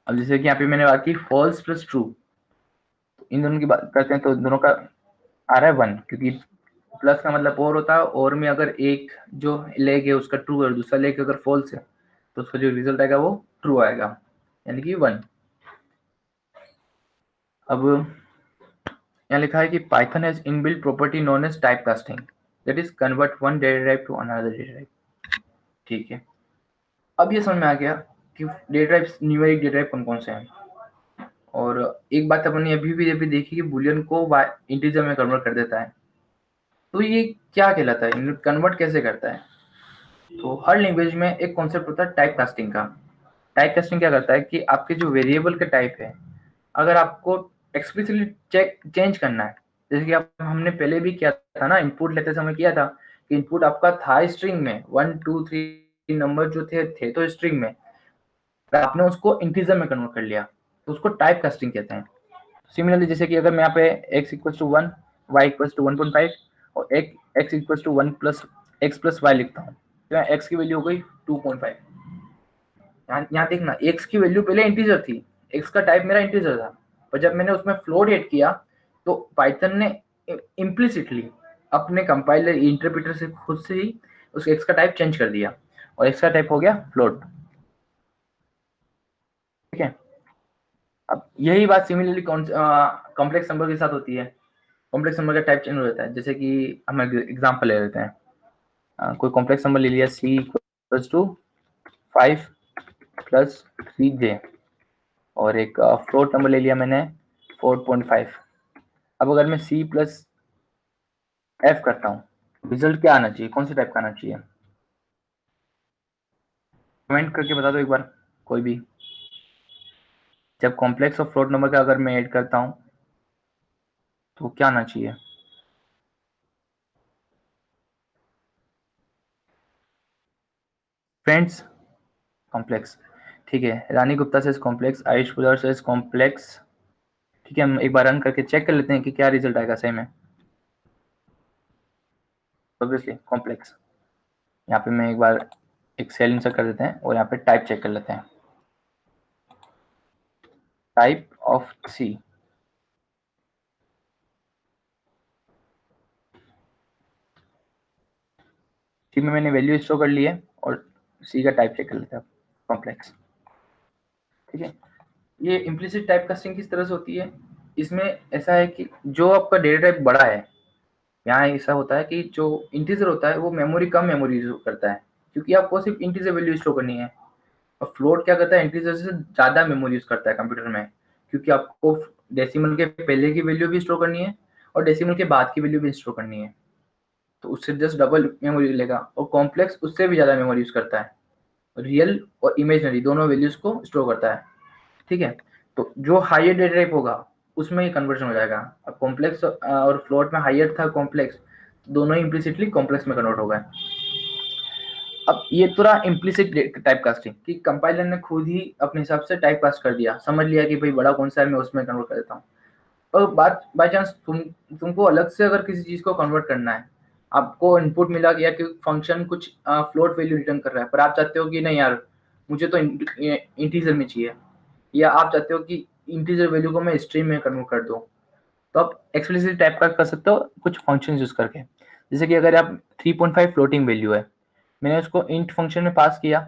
अब जैसे कि यहाँ पे मैंने बात की फॉल्स प्लस ट्रू, तो इन दोनों की बात करते हैं तो दोनों का आ रहा है 1, क्योंकि प्लस का मतलब और होता है, और में अगर एक जो लेग है उसका ट्रू है और दूसरा लेग अगर फॉल्स है तो उसका जो रिजल्ट आएगा वो ट्रू आएगा, यानी कि 1। अब यहाँ लिखा है कि Python has inbuilt property known as type casting, that is convert one data type to another data type. ठीक है, अब ये समझ में आ गया कि data types, numeric data type कौन कौन से हैं। और एक बात अपन ने अभी देखी कि बुलियन को इंटीजर में कन्वर्ट कर देता है। तो ये क्या कहलाता है, कन्वर्ट कैसे करता है? तो हर लैंग्वेज में एक कॉन्सेप्ट होता है टाइप कास्टिंग का। टाइप कास्टिंग क्या करता है कि आपके जो वेरिएबल का टाइप है, अगर आपको एक्सप्लिसिटली चेंज करना है, जैसे कि आप हमने पहले भी किया था ना, इनपुट लेते समय किया था कि इनपुट आपका था स्ट्रिंग में 1 2 3 नंबर जो थे तो स्ट्रिंग में, आपने उसको इंटीजर में कन्वर्ट कर लिया, तो उसको टाइप कास्टिंग कहते हैं। सिमिलरली जैसे कि अगर मैं यहाँ पे x equal to 1, y equal to 1.5 और x equal to 1 plus x plus y लिखता हूँ, तो यहाँ x की वैल्यू हो गई 2.5। यहाँ देखना, x की वैल्यू पहले इंटीजर थी, x का टाइप मेरा इंटीजर था, पर जब मैंने उसमें फ्लोट ऐड किया तो पाइथन ने इम्प्लिसिटली अपने कंपाइलर इंटरप्रेटर से खुद से ही उस x का टाइप चेंज कर दिया और x का टाइप हो गया फ्लोट। ठीक है, अब यही बात सिमिलरली कॉम्प्लेक्स नंबर के साथ होती है। कॉम्प्लेक्स नंबर का टाइप चेंज हो जाता है, जैसे कि हम एग्जांपल ले लेते हैं, कोई कॉम्प्लेक्स नंबर ले लिया c equals to 5 plus 3j और एक फ्लोट नंबर ले लिया मैंने 4.5। अब अगर मैं c प्लस f करता हूँ, रिजल्ट क्या आना चाहिए, कौन से टाइप का आना चाहिए? कमेंट करके बता दो एक बार कोई भी। जब कॉम्प्लेक्स और फ्लोट नंबर का अगर मैं ऐड करता हूँ तो क्या आना चाहिए? Friends, complex. ठीक है, रानी गुप्ता से कॉम्प्लेक्स, आयुष पुजार से कॉम्प्लेक्स। ठीक है, हम एक बार रन करके चेक कर लेते हैं कि क्या रिजल्ट आएगा सही में। Obviously complex. यहाँ पे मैं एक बार एक सेल इंसर्ट कर देते हैं और यहाँ पे टाइप चेक कर लेते हैं, टाइप ऑफ सी। सी में मैंने वैल्यू स्टोर कर ली है और सी का टाइप चेक कर लेते हैं, कॉम्प्लेक्स। ठीक है, ये इम्प्लिसिट टाइप कास्टिंग किस तरह से होती है? इसमें ऐसा है कि जो आपका डेटा टाइप बड़ा है, यहाँ ऐसा होता है कि जो इंटीजर होता है वो मेमोरी कम मेमोरी यूज करता है, क्योंकि आपको सिर्फ इंटीजर वैल्यू स्टोर करनी है। और फ्लोट क्या करता है, इंटीजर से ज़्यादा मेमोरी यूज करता है कंप्यूटर में, क्योंकि आपको डेसिमल के पहले की वैल्यू भी स्टोर करनी है और डेसिमल के बाद की वैल्यू भी स्टोर करनी है, तो उससे जस्ट डबल मेमोरी लेगा। और कॉम्प्लेक्स उससे भी ज़्यादा मेमोरी यूज करता है, रियल और इमेजनरी दोनों वैल्यूज को स्टोर करता है। ठीक है, तो जो हायर डेटा टाइप होगा उसमें ये कन्वर्जन हो जाएगा। अब कॉम्प्लेक्स और फ्लोट में हायर था कॉम्प्लेक्स, दोनों ही इम्प्लिसिटली कॉम्प्लेक्स में कन्वर्ट हो गए। अब ये पूरा इम्प्लिसिट टाइप कास्टिंग कि कंपाइलर ने खुद ही अपने हिसाब से टाइप कास्ट कर दिया, समझ लिया कि भाई बड़ा कौन सा है, मैं उसमें कन्वर्ट कर देता हूँ। और बात बाई चांस तुमको अलग से अगर किसी चीज को कन्वर्ट करना है, आपको इनपुट मिला गया कि फंक्शन कुछ फ्लोट वैल्यू रिटर्न कर रहा है, पर आप चाहते हो कि नहीं यार, मुझे तो इंटीजर में चाहिए, या आप चाहते हो कि इंटीजर वैल्यू को मैं स्ट्रीम में कन्वर्ट कर दूं, तो आप एक्सप्लिसिट टाइप का कर सकते हो कुछ फंक्शन यूज करके। जैसे कि अगर आप 3.5 फ्लोटिंग वैल्यू है, मैंने उसको इंट फंक्शन में पास किया,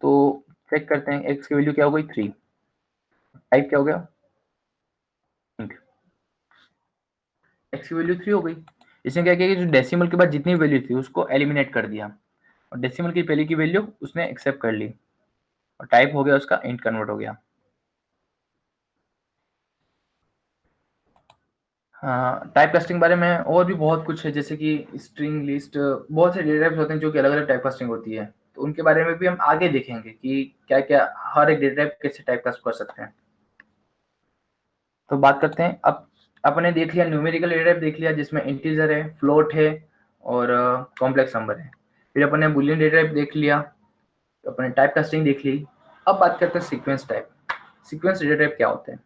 तो चेक करते हैं एक्स की वैल्यू क्या हो गई 3, टाइप क्या हो गया इंट, एक्स की वैल्यू 3 हो गई। इसने क्या किया कि जो डेसिमल के बाद जितनी वैल्यू थी उसको एलिमिनेट कर दिया और डेसिमल की पहले की वैल्यू उसने एक्सेप्ट कर ली और टाइप हो गया उसका इंट कन्वर्ट हो गया। हाँ, टाइप कास्टिंग बारे में और भी बहुत कुछ है, जैसे कि स्ट्रिंग लिस्ट, बहुत से डेटा टाइप्स होते हैं जो कि अलग अलग टाइप कास्टिंग होती है, तो उनके बारे में भी हम आगे देखेंगे कि क्या क्या हर एक डेटा टाइप कैसे टाइप कास्ट कर सकते हैं। तो बात करते हैं, अब अपने देख लिया न्यूमेरिकल डेटा टाइप देख लिया जिसमें इंटीजर है, फ्लोट है और कॉम्प्लेक्स नंबर है। फिर अपने बुलियन डेटा टाइप देख लिया, तो अपने टाइप कास्टिंग देख ली। अब बात करते हैं sequence type. Sequence data type क्या होते हैं?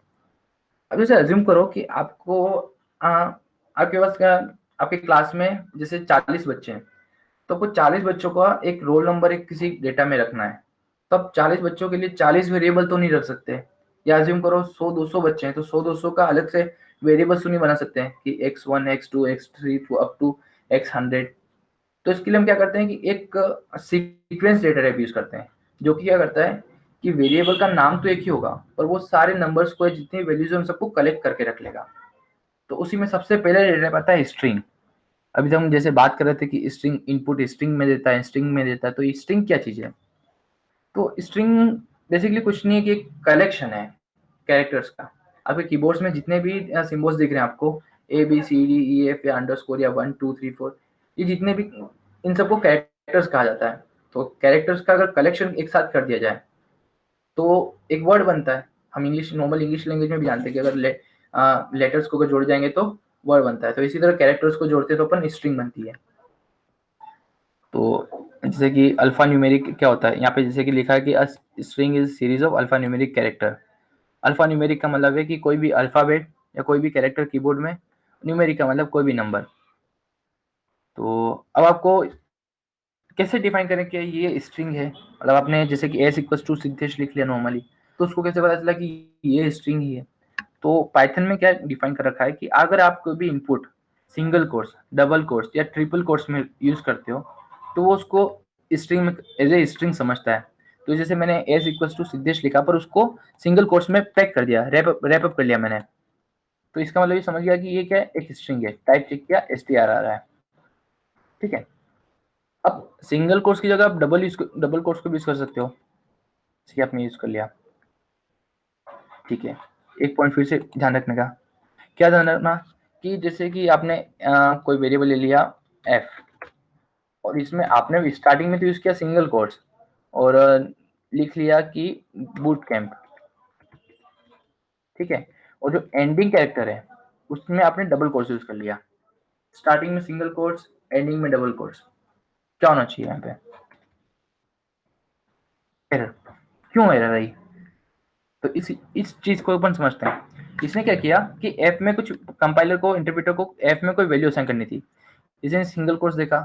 अब जैसे अज्यूम करो कि आपको आपके पास क्या, आपके क्लास में जैसे 40 बच्चे हैं, तो आपको 40 बच्चों का एक रोल नंबर एक किसी डेटा में रखना है, तो आप 40 बच्चों के लिए 40 वेरिएबल तो नहीं रख सकते। या अज्यूम करो 100-200 बच्चे हैं, तो 100-200 का अलग से वेरिएबल्स तो नहीं बना सकते हैं कि x1 x2 x3 up to x100। तो इसके लिए हम क्या करते हैं कि एक सीक्वेंस डेटा टाइप यूज करते हैं, जो कि क्या करता है कि वेरिएबल का नाम तो एक ही होगा पर वो सारे नंबर्स को जितनी वैल्यूज है उन सबको कलेक्ट करके रख लेगा। तो उसी में सबसे पहले डेटा टाइप आता है स्ट्रिंग। अभी तो हम जैसे बात कर रहे थे कि स्ट्रिंग इनपुट स्ट्रिंग में देता है, स्ट्रिंग में देता है, तो स्ट्रिंग क्या चीज है? तो स्ट्रिंग बेसिकली कुछ नहीं है कि एक कलेक्शन है कैरेक्टर्स का। आपके कीबोर्ड्स में जितने भी सिम्बल्स दिख रहे हैं आपको, A B C D E F या अंडरस्कोर या 1 2 3 4, ये जितने भी, इन सबको कैरेक्टर्स कहा जाता है। तो कैरेक्टर्स का अगर कलेक्शन एक साथ कर दिया जाए तो एक वर्ड बनता है। हम इंग्लिश, नॉर्मल इंग्लिश लैंग्वेज में भी जानते हैं कि अगर लेटर्स को अगर जोड़ जाएंगे तो वर्ड बनता है। तो इसी तरह कैरेक्टर्स को जोड़ते तो अपन स्ट्रिंग बनती है। तो जैसे कि अल्फा न्यूमेरिक क्या होता है यहाँ पे, जैसे कि लिखा है कि string is series of alpha numeric character. Alpha numeric का मतलब है कि कोई भी अल्फाबेट या कोई भी कैरेक्टर कीबोर्ड में, न्यूमेरिक का मतलब कोई भी नंबर। तो अब आपको कैसे डिफाइन करें कि ये स्ट्रिंग है? मतलब आपने जैसे कि एस इक्वल टू सिद्धेश लिख लिया नॉर्मली, तो उसको कैसे पता चला कि ये स्ट्रिंग ही है? तो पाइथन में क्या डिफाइन कर रखा है कि अगर आप कोई भी input single quotes, double quotes या ट्रिपल कोट्स में यूज करते हो तो वो उसको स्ट्रिंग में एज ए स्ट्रिंग समझता है। तो जैसे मैंने एस इक्वल टू सिद्धेश लिखा पर उसको सिंगल कोट्स में पैक कर दिया, रैप अप कर लिया मैंने, तो इसका मतलब ये समझ गया कि ये क्या है, एक स्ट्रिंग है। टाइप चेक किया, str आ रहा है। ठीक है। अब सिंगल कोट्स की जगह आप डबल कोट्स को भी यूज कर सकते हो, जैसे आपने यूज कर लिया। ठीक है। एक पॉइंट फिर से ध्यान रखने का, क्या ध्यान रखना कि जैसे कि आपने कोई वेरिएबल ले लिया f, और इसमें आपने स्टार्टिंग में तो यूज किया सिंगल कोट्स और लिख लिया कि बूट कैंप। ठीक है। और जो एंडिंग कैरेक्टर है उसमें आपने डबल कोट्स यूज कर लिया। स्टार्टिंग में सिंगल कोट्स, एंडिंग में डबल कोट्स। क्या होना चाहिए यहाँ पे? एरर। क्यों एरर आई? तो इस चीज को अपन समझते हैं। इसने क्या किया कि एफ में कुछ, कंपाइलर को, इंटरप्रेटर को एफ में कोई वैल्यू असाइन करनी थी। इसने सिंगल कोट्स देखा,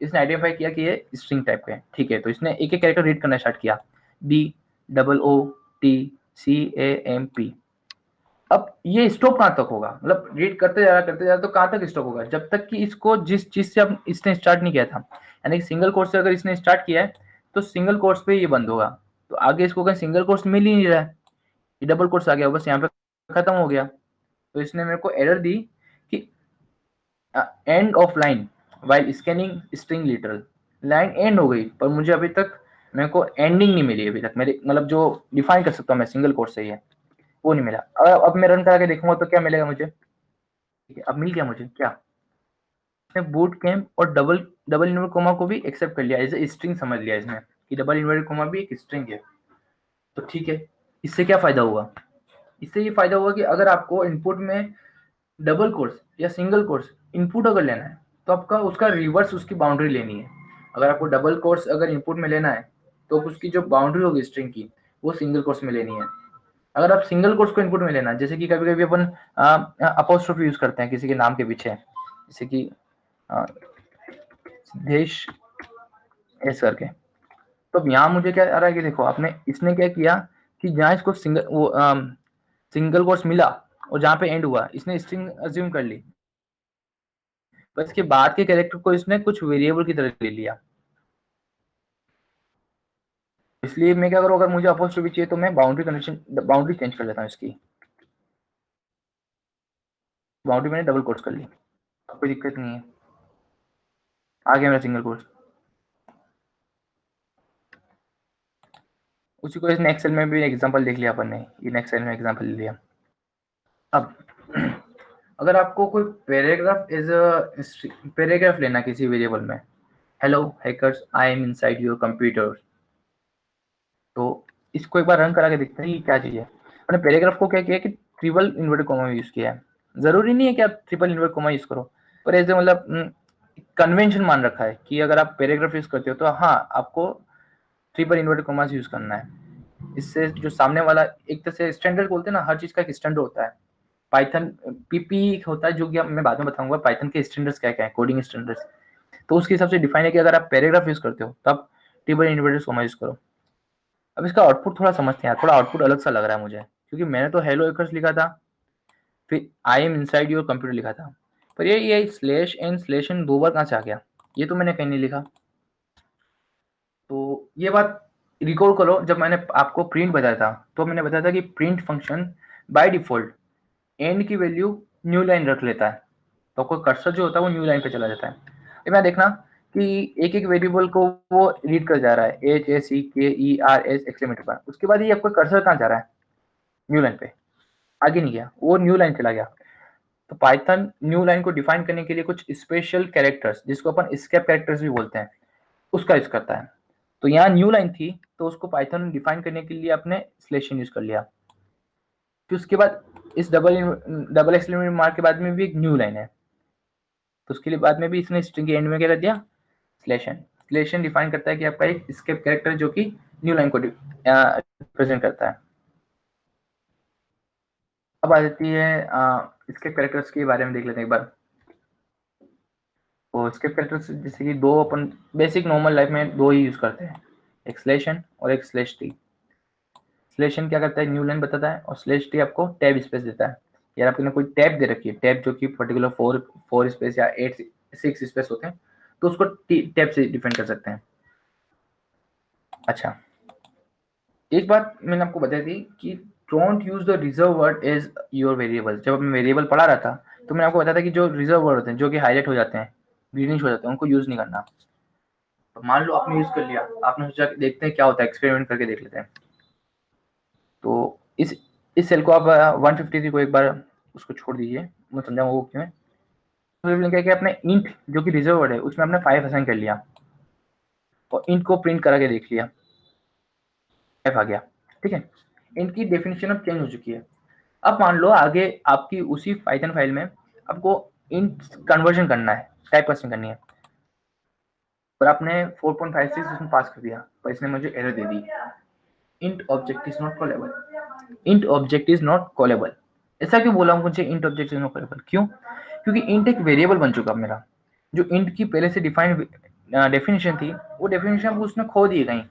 इसने आइडेंटिफाई किया कि ये स्ट्रिंग टाइप का है। ठीक है। तो इसने एक एक कैरेक्टर रीड करना स्टार्ट किया, D double O T C A M P. अब ये स्टॉप कहाँ तक होगा? मतलब रीड करते जा रहा तो कहाँ तक स्टॉप होगा? जब तक कि इसको जिस चीज से अब इसने स्टार्ट नहीं किया था, यानी कि सिंगल कोर्स से अगर इसने स्टार्ट किया है तो सिंगल कोर्स पे ये बंद होगा। तो आगे इसको कहीं सिंगल कोर्स मिल ही नहीं रहा है, ये डबल कोर्स आ गया, बस यहाँ पे खत्म हो गया। तो इसने मेरे को एरर दी कि end of line while scanning string literal. Line and हो गई पर मुझे अभी तक, मेरे को एंडिंग नहीं मिली अभी तक, मेरे मतलब जो डिफाइन कर सकता हूँ मैं सिंगल कोर्स से ही है, वो नहीं मिला। अब मैं रन करा के देखूंगा तो क्या मिलेगा मुझे? ठीक है, अब मिल गया मुझे क्या? इसने बूट कैंप और डबल डबल इनवर्ट कोमा को भी एक्सेप्ट कर लिया, एज स्ट्रिंग समझ लिया इसने कि डबल इनवर्ट कोमा भी एक स्ट्रिंग है। तो ठीक है। इससे क्या फायदा हुआ? इससे ये फायदा हुआ कि अगर आपको इनपुट में डबल कोर्स या सिंगल कोर्स इनपुट अगर लेना है तो आपका उसका रिवर्स उसकी बाउंड्री लेनी है। अगर आपको डबल कोर्स अगर इनपुट में लेना है तो उसकी जो बाउंड्री होगी स्ट्रिंग की, वो सिंगल कोर्स में लेनी है। अगर आप सिंगल कोर्स को इनपुट में लेना, जैसे कि कभी कभी अपन अपोस्ट्रोफी यूज करते हैं किसी के नाम के पीछे, जैसे कि देश एस करके, तो यहाँ मुझे क्या आ रहा है कि देखो आपने, इसने क्या किया कि जहाँ इसको सिंगल कोर्स मिला और जहाँ पे एंड हुआ इसने स्ट्रिंग अज्यूम कर ली, पर इसके बाद के कैरेक्टर को इसने कुछ वेरिएबल की तरह ले लिया। इसलिए मैं क्या करूँ, अगर मुझे अपोस्ट्रोफी चाहिए तो मैं बाउंड्री चेंज कर लेता हूँ इसकी। बाउंड्री मैंने डबल कोर्स कर ली, कोई दिक्कत नहीं है, आ गया मेरा सिंगल कोर्स। उसी को इसने एक्सेल में भी एग्जांपल देख लिया अपन ने, इन एक्सेल में एग्जांपल ले लिया। अब अगर आपको कोई पैराग्राफ लेना किसी वेरिएबल में, hello hackers I am inside your computer, तो इसको एक बार रन करा के देखते हैं ये क्या चीज है। मैंने पैराग्राफ को क्या किया कि ट्रिपल इन्वर्टेड कॉमा यूज किया है। जरूरी नहीं है कि आप ट्रिपल इन्वर्टेड कॉमा यूज करो, पर ऐसे मतलब कन्वेंशन मान रखा है कि अगर आप पैराग्राफ यूज करते हो तो हाँ आपको ट्रिपल इन्वर्टेड कॉमा यूज करना है। इससे जो सामने वाला, एक तरह से स्टैंडर्ड बोलते हैं ना, हर चीज का एक स्टैंडर्ड होता है। पाइथन पीपी होता है जो कि मैं बाद में बताऊंगा पाइथन के स्टैंडर्ड्स क्या क्या है, कोडिंग स्टैंडर्ड्स। तो उसके हिसाब से डिफाइन है कि अगर आप पैराग्राफ यूज करते हो तब ट्रिपल इन्वर्टेड कॉमा यूज करो। अब इसका आउटपुट थोड़ा समझते हैं, थोड़ा आउटपुट अलग सा लग रहा है मुझे, क्योंकि मैंने तो हेलो एकर्स लिखा था, फिर I am inside your computer लिखा था, पर ये स्लैश एन दो बार कहाँ से आ गया? ये तो मैंने कहीं नहीं लिखा। तो ये बात रिकॉर्ड करो, जब मैंने आपको प्रिंट बताया था तो मैंने बताया था कि print function by default and की वैल्यू न्यू लाइन रख लेता है, तो कोई कर्सर जो होता है वो न्यू लाइन पे चला जाता है। अब मैं देखना कि एक एक वेरिएबल को वो रीड कर जा रहा है, HACKERS एक्सक्लेमेटर पर, उसके बाद ये आपका कर्सर कहाँ जा रहा है, न्यू लाइन पे, आगे नहीं गया, वो न्यू लाइन चला गया। तो पाइथन न्यू लाइन को डिफाइन करने के लिए कुछ स्पेशल कैरेक्टर्स, जिसको अपन एस्केप कैरेक्टर्स भी बोलते हैं, उसका यूज करता है। तो यहाँ न्यू लाइन थी, तो उसको पाइथन डिफाइन करने के लिए आपने स्लेशन यूज कर लिया। फिर उसके बाद इस डबल एक्सक्लेमेशन मार्क के बाद में भी एक न्यू लाइन है, तो उसके लिए बाद में भी इसने स्ट्रिंग के एंड में क्या कर दिया, स्लेशन। स्लेशन डिफाइन करता है कि आपका एक एस्केप कैरेक्टर जो कि न्यू लाइन को रिप्रेजेंट करता है। अब आ जाती है एस्केप कैरेक्टर्स के बारे में देख लेते हैं एक बार। तो एस्केप कैरेक्टर्स जैसे कि दो अपन बेसिक नॉर्मल लाइफ में दो ही यूज करते हैं, एक स्लेशन और एक स्लेश टी। स्लेशन क्या करता है, न्यू लाइन बताता है, और स्लेश टी आपको टैब स्पेस देता है। यार आपने कोई टैब दे रखी है, टैब जो कि पर्टिकुलर फोर स्पेस या 6 स्पेस होते हैं, तो उसको टैब से डिफाइन कर सकते हैं। अच्छा, एक बात मैंने आपको बताई थी कि don't use the reserve word as your variable. जब मैं वेरिएबल पढ़ा रहा था तो मैंने आपको बताया था कि जो रिजर्व वर्ड होते हैं, जो कि हाईलाइट हो जाते हैं, ग्रीनिश हो जाते हैं, उनको यूज नहीं करना। तो मान लो आपने यूज कर लिया, आपने सोचा कि देखते हैं क्या होता है, एक्सपेरिमेंट करके देख लेते हैं। तो इस सेल को आप 153 को एक बार उसको छोड़ दीजिए, मैं समझाऊंगा वो क्यों है। तो क्या किया आपने, इंट जो कि रिजर्व वर्ड है उसमें आपने 5 असाइन कर लिया, और इंट को प्रिंट करा के देख लिया, 5 आ गया। ठीक है, इंट की डेफिनेशन अब चेंज हो चुकी है। अब मान लो आगे आपकी उसी पाइथन फाइल में आपको इंट कन्वर्जन करना है, टाइप कास्टिंग करनी है, और आपने 4.56 उसमें पास कर दिया, पर इसने मुझे error they the, int object is not callable, int object is not callable. ऐसा क्यों बोला मुझे, int object is not callable क्यों? क्योंकि इंट एक वेरिएबल बन चुका मेरा, जो इंट की पहले से डिफाइंड डेफिनेशन थी, वो डेफिनेशन उसने खो दी कहीं,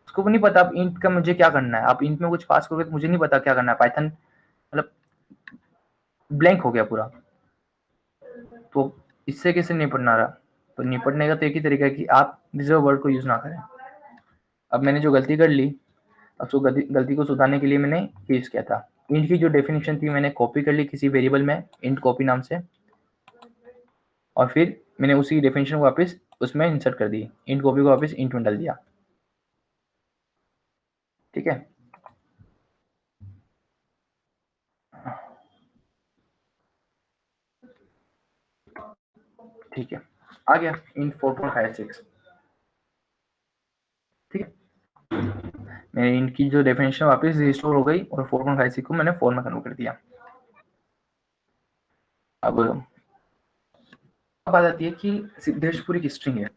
उसको नहीं पता अब इंट का मुझे क्या करना है। आप इंट में कुछ पास करोगे तो मुझे नहीं पता क्या करना है, पाइथन मतलब ब्लैंक हो गया पूरा। तो इससे कैसे निपटना रहा, तो निपटने का तो एक ही तरीका है कि आप रिजर्व वर्ड को यूज ना करें। अब मैंने जो गलती कर ली, अब तो गलती को सुधारने के लिए मैंने यूज किया था, इंट की जो डेफिनेशन थी मैंने कॉपी कर ली किसी वेरिएबल में, इंट कॉपी नाम से, और फिर मैंने उसी डेफिनेशन को वापस उसमें इंसर्ट कर दी, इंट कॉपी को वापस इंट में डाल दिया। ठीक है, ठीक है, आ गया इंट 4.56। ठीक है, मेरी इनकी जो डेफिनेशन वापस रिस्टोर हो गई, और 4.56 को मैंने 4 में कन्वर्ट कर दिया। अब आ जाती है कि सिद्धेशपुरी की स्ट्रिंग है,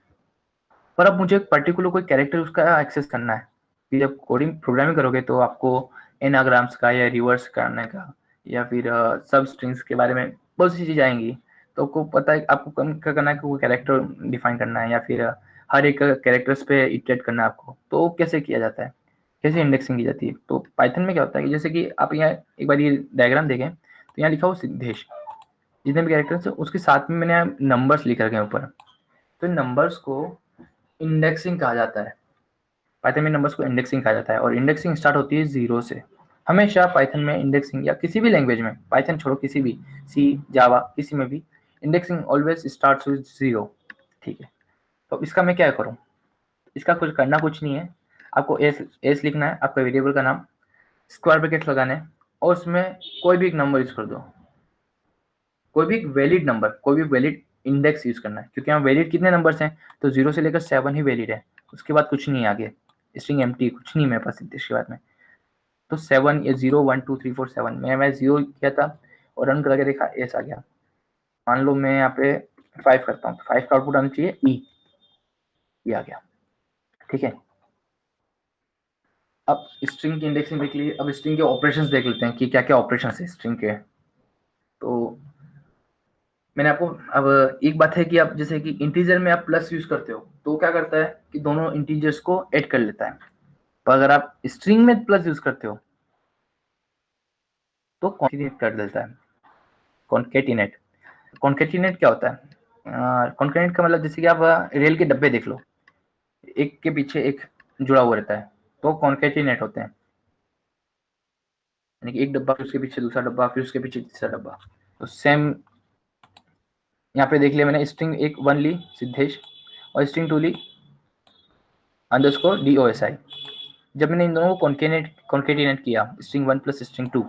पर अब मुझे एक पर्टिकुलर कोई कैरेक्टर उसका एक्सेस करना है। कि जब कोडिंग प्रोग्रामिंग करोगे तो आपको एनाग्राम्स का या रिवर्स करने का या फिर सब स्ट्रिंग्स के बारे में बहुत सी चीज़ें आएंगी। तो आपको पता है आपको क्या करना है कि कोई कैरेक्टर डिफाइन करना है, या फिर हर एक कैरेक्टर्स पे इटरेट करना है आपको। तो कैसे किया जाता है, कैसे इंडेक्सिंग की जाती है, तो पाइथन में क्या होता है कि जैसे कि आप यहाँ एक बार ये डायग्राम देखें, तो यहाँ लिखा हो सिद्धेश, जितने भी कैरेक्टर्स है उसके साथ में मैंने नंबर्स लिख रखे हैं ऊपर। तो नंबर्स को इंडेक्सिंग कहा जाता है, पाइथन में नंबर्स को इंडेक्सिंग कहा जाता है, और इंडेक्सिंग स्टार्ट होती है 0 से। हमेशा पाइथन में इंडेक्सिंग, या किसी भी लैंग्वेज में, पाइथन छोड़ो किसी भी, सी जावा किसी में भी, इंडेक्सिंग ऑलवेज स्टार्ट्स विद 0। ठीक है, तो इसका मैं क्या करूँ, इसका कुछ करना कुछ नहीं है, आपको एस एस लिखना है, आपका वेरिएबल का नाम, स्क्वायर ब्रैकेट्स लगाने हैं, और उसमें कोई भी एक नंबर यूज कर दो, कोई भी एक वैलिड नंबर, कोई भी वैलिड इंडेक्स यूज करना है, क्योंकि यहाँ वैलिड कितने नंबर्स हैं, तो 0 से लेकर 7 ही वैलिड है, उसके बाद कुछ नहीं है आगे, स्ट्रिंग एम्प्टी कुछ नहीं मेरे पास इसके बाद में। तो 7 या 0 1 2 3 4 7 मैं 0 किया था और रन करके देखा, एस आ गया। मान लो मैं यहाँ पे 5 करता हूँ, तो 5 का आउटपुट आना चाहिए ई, ये आ गया। ठीक है, अब स्ट्रिंग की इंडेक्सिंग देख लीजिए, अब स्ट्रिंग के ऑपरेशंस देख लेते हैं कि क्या क्या ऑपरेशंस है स्ट्रिंग के। तो मैंने आपको, अब एक बात है कि आप जैसे कि इंटीजर में आप प्लस यूज करते हो, तो क्या करता है कि दोनों इंटीजर्स को ऐड कर लेता है, पर अगर आप स्ट्रिंग में प्लस यूज करते हो तो कॉन्केटिनेट कर देता है। कॉन्केटिनेट, कॉन्केटिनेट क्या होता है, कॉन्केटिनेट का मतलब जैसे कि आप रेल के डब्बे देख लो, एक के पीछे एक जुड़ा हुआ रहता है, तो कॉन्केटिनेट होते हैं, यानी कि एक डब्बा फिर उसके पीछे दूसरा डब्बा फिर उसके पीछे तीसरा डब्बा। तो सेम यहाँ पे देख लिया मैंने, स्ट्रिंग एक 1 ली सिद्धेश और स्ट्रिंग 2 ली अंडरस्कोर DOSI। जब मैंने इन दोनों को कॉन्केटिनेट किया स्ट्रिंग 1 प्लस स्ट्रिंग 2,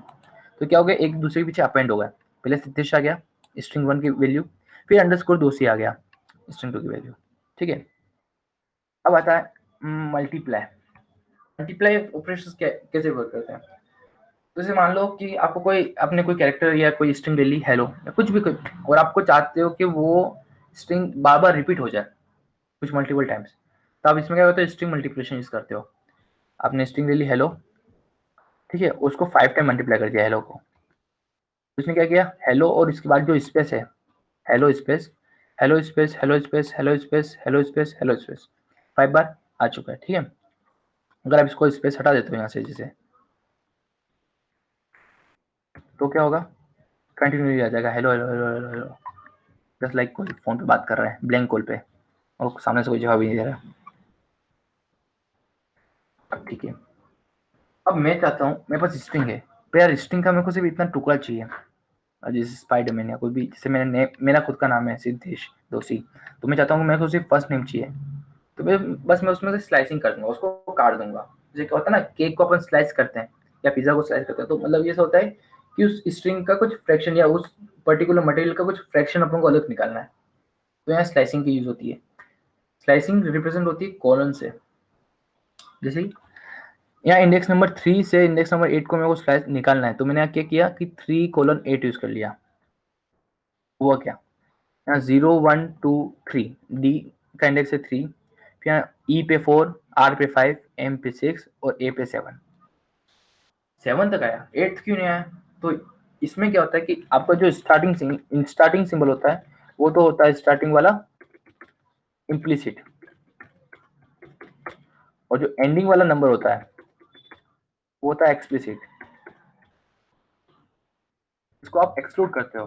तो क्या हो गया, एक दूसरे के पीछे अपेंड हो गया। पहले सिद्धेश आ गया स्ट्रिंग 1 की वैल्यू, फिर अंडरस्कोर दोषी आ गया स्ट्रिंग 2 की वैल्यू। ठीक है, अब आता है मल्टीप्लाई। मल्टीप्लाई ऑपरेशंस कैसे वर्क करते हैं। तो जैसे मान लो कि आपको आपने कोई कैरेक्टर या कोई स्ट्रिंग ले ली हेलो या कुछ भी और आपको चाहते हो कि वो स्ट्रिंग बार बार रिपीट हो जाए कुछ मल्टीपल टाइम्स, तो आप इसमें क्या होता है, स्ट्रिंग मल्टीप्लिकेशन यूज करते हो। आपने स्ट्रिंग ले ली हेलो, ठीक है, उसको 5 टाइम मल्टीप्लाई कर दिया हेलो को। उसने क्या किया, हेलो और इसके बाद जो स्पेस है, hello space hello space hello space hello space hello space hello space 5 बार आ चुका है। ठीक है, अगर आप इसको स्पेस हटा देते हो यहाँ से जैसे, तो क्या होगा, कंटिन्यू आ जाएगा hello hello hello hello hello, just like कोई फोन पे बात कर रहा है ब्लैंक कॉल पे और सामने से कोई जवाब ही नहीं दे रहा। अब ठीक है, अब मैं चाहता हूँ, मेरे पास स्ट्रिंग है, पर यार स्ट्रिंग का मेरे को सिर्फ इतना टुकड़ा चाहिए। जैसे स्पाइडरमैन या कोई भी, जैसे मेरा खुद का नाम है सिद्धेश दोषी, तो मैं चाहता हूँ मेरे को सिर्फ फर्स्ट नेम चाहिए। तो मैं उसमें से स्लाइसिंग कर दूंगा, उसको काट दूंगा। जैसे क्या होता है ना, केक को अपन स्लाइस करते हैं या पिज्जा को स्लाइस करते हैं, तो मतलब ये होता है कि उस स्ट्रिंग का कुछ फ्रैक्शन या उस पर्टिकुलर मटेरियल का कुछ फ्रैक्शन अपन को अलग निकालना है, तो यहाँ स्लाइसिंग की यूज होती है। स्लाइसिंग रिप्रेजेंट होती है कॉलन से। जैसे यहाँ इंडेक्स नंबर 3 से इंडेक्स नंबर 8 को मेरे को स्लाइस निकालना है, तो मैंने यहाँ क्या किया कि 3:8 यूज कर लिया। हुआ क्या, यहाँ 0 1 2 3 डी का इंडेक्स है 3, फिर यहाँ ई पे 4, आर पे 5, एम पे 6 और ए पे 7 तक आया, 8 क्यों नहीं आया। तो इसमें क्या होता है कि आपका जो स्टार्टिंग सिंबल होता है वो तो होता है स्टार्टिंग वाला इम्प्लीसिट, और जो एंडिंग वाला नंबर होता है वो होता है एक्सप्लिसिट। इसको आप एक्सक्लूड करते हो,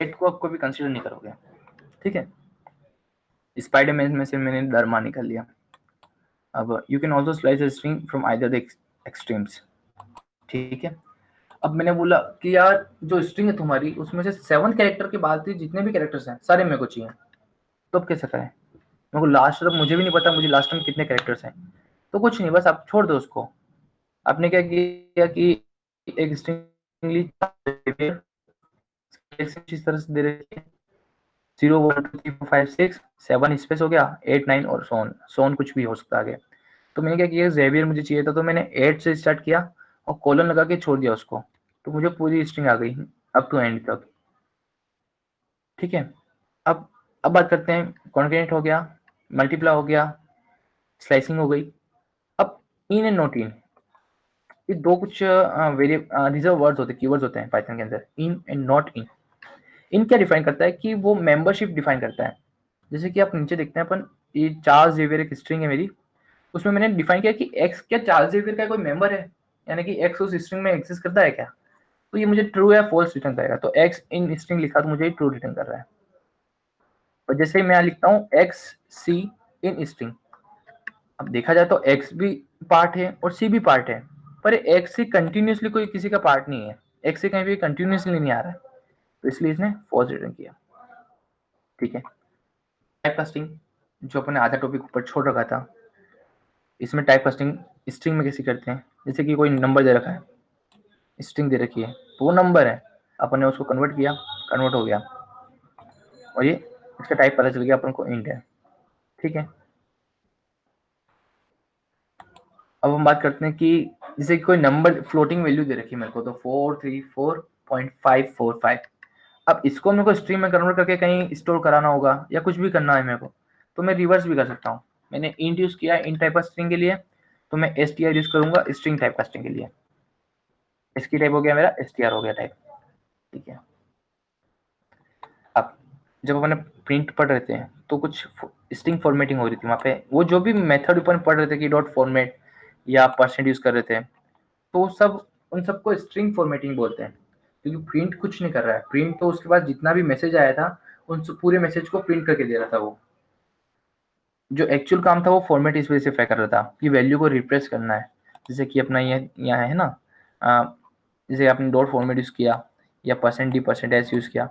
8 को आप कभी कंसीडर नहीं करोगे। ठीक है, स्पाइडरमैन में से मैंने धर्मा निकाल लिया। अब you can also slice a string from either the extremes. ठीक है, अब मैंने बोला कि यार जो स्ट्रिंग है तुम्हारी उसमें से 7 कैरेक्टर के बाद जितने भी कैरेक्टर्स हैं सारे मेरे को चाहिए, तो अब कैसे करें। मेरे को लास्ट तक मुझे भी नहीं पता मुझे लास्ट में कितने कैरेक्टर्स हैं, तो कुछ नहीं, बस आप छोड़ दो उसको। आपने क्या किया कि एक स्ट्रिंग ली, इस तरह से दे रखी है 0 1 2 3 4 5 6 7 स्पेस हो गया, 8 9 और सोन कुछ भी हो सकता है आगे। तो मैंने क्या किया, जेवियर मुझे चाहिए था तो मैंने 8 से स्टार्ट किया और कॉलन लगा के छोड़ दिया उसको, तो मुझे पूरी स्ट्रिंग आ गई अप टू एंड तक। ठीक है, अब बात करते हैं, कॉन्केनेट हो गया, मल्टीप्लाई हो गया, स्लाइसिंग हो गई। अब इन एंड नॉट इन, ये दो कुछ रिजर्व वर्ड्स होते हैं, कीवर्ड्स होते हैं पाइथन के अंदर, इन एंड नॉट इन। इन क्या डिफाइन करता है कि वो मेंबरशिप डिफाइन करता है। जैसे कि आप नीचे देखते हैं अपन, ये चार्ल्स जेवियर एक स्ट्रिंग है मेरी, उसमें मैंने डिफाइन किया कि एक्स क्या चार्ल्स जेवियर का कोई मेंबर है, यानी कि एक्स उस स्ट्रिंग में एग्जिस्ट करता है क्या, तो ये मुझे ट्रू या फॉल्स रिटर्न करेगा। तो एक्स इन स्ट्रिंग लिखा तो मुझे ट्रू रिटर्न कर रहा है। और जैसे ही मैं लिखता हूँ एक्स सी इन स्ट्रिंग, अब देखा जाए तो एक्स भी पार्ट है और सी भी पार्ट है, पर एक्स से कंटिन्यूसली कोई किसी का पार्ट नहीं है, एक्स से कहीं भी कंटिन्यूसली नहीं आ रहा है, तो इसलिए इसने फॉल्स रिटर्न किया। ठीक है, टाइप कास्टिंग जो अपने आधा टॉपिक ऊपर छोड़ रखा था, इसमें टाइप कास्टिंग स्ट्रिंग में कैसे करते हैं। जैसे कि कोई नंबर दे रखा है, स्ट्रिंग दे रखी है, तो वो नंबर है, अपन ने उसको कन्वर्ट किया, कन्वर्ट हो गया और ये इसका टाइप पता चल गया अपन को इंट है। ठीक है, अब हम बात करते हैं कि जैसे कि कोई नंबर फ्लोटिंग वैल्यू दे रखी है मेरे को, तो 434.545। अब इसको मेरे को स्ट्रिंग में कन्वर्ट करके कहीं स्टोर कराना होगा या कुछ भी करना है मेरे को, तो मैं रिवर्स भी कर सकता हूँ। मैंने इंट यूज किया इन टाइप स्ट्रिंग के लिए, तो मैं str यूज करूंगा स्ट्रिंग टाइप कास्टिंग के लिए। इसकी टाइप हो गया मेरा str हो गया टाइप। ठीक है, अब जब अपन प्रिंट पढ़ रहे थे तो कुछ स्ट्रिंग फॉर्मेटिंग हो रही थी वहाँ पे, वो जो भी मेथड अपन पढ़ रहे थे कि डॉट फॉर्मेट या परसेंट यूज कर रहे थे, तो सब उन सबको स्ट्रिंग फॉर्मेटिंग बोलते हैं। क्योंकि प्रिंट कुछ नहीं कर रहा है, प्रिंट तो उसके पास जितना भी मैसेज आया था उन पूरे मैसेज को प्रिंट करके दे रहा था। वो जो एक्चुअल काम था वो फॉर्मेट स्पेसिफाई कर रहा था कि वैल्यू को रिप्रेस करना है। जैसे कि अपना ये यहाँ है ना, जैसे आपने डॉट फॉर्मेट यूज किया या %d%s यूज किया,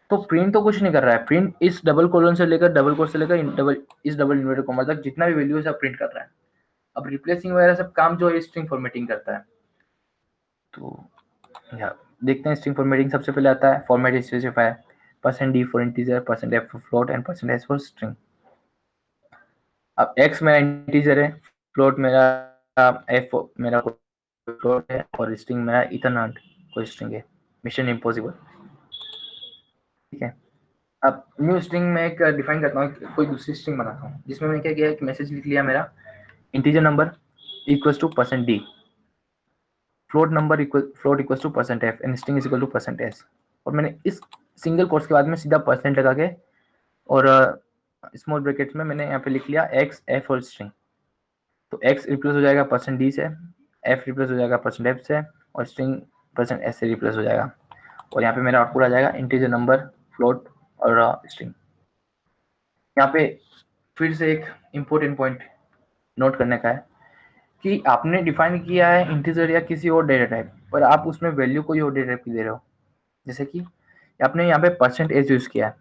तो प्रिंट तो कुछ नहीं कर रहा है, प्रिंट इस डबल कोलन से लेकर डबल कोट से लेकर इस डबल इन्वर्टेड कोमा तक जितना भी वैल्यू है सब प्रिंट कर रहा है। अब रिप्लेसिंग वगैरह सब काम जो है स्ट्रिंग फॉर्मेटिंग करता है। तो या देखते हैं स्ट्रिंग फॉर्मेटिंग सबसे पहले आता है format specifier %d for integer, %f for float and %s for string. अब x मेरा इंटीजर है, फ्लोट मेरा f मेरा फ्लोट है और स्ट्रिंग मेरा इथरनॉट कोई स्ट्रिंग है। Mission impossible. ठीक है, अब न्यू स्ट्रिंग में एक डिफाइन करता हूँ, कोई दूसरी स्ट्रिंग बनाता हूँ जिसमें मैं क्या किया एक मैसेज लिख लिया मेरा integer number equals to %d, float equals to %f and string is equal to %s। और मैंने इस सिंगल कोट्स के बाद में सीधा परसेंट लगा के और स्मॉल ब्रैकेट्स में मैंने यहाँ पे लिख लिया x f और स्ट्रिंग। तो x रिप्लेस हो जाएगा %d से, f रिप्लेस हो जाएगा %f से और स्ट्रिंग %s से रिप्लेस हो जाएगा। और यहाँ पे मेरा आउटपुट आ जाएगा इंटीजर नंबर, फ्लोट और स्ट्रिंग। यहाँ पे फिर से एक इम्पोर्टेंट पॉइंट नोट करने का है कि आपने डिफाइन किया है इंटीजर या किसी और डेटा टाइप, पर आप उसमें वैल्यू कोई और डेटा टाइप की दे रहे हो। जैसे कि आपने यहाँ पे %s यूज किया है,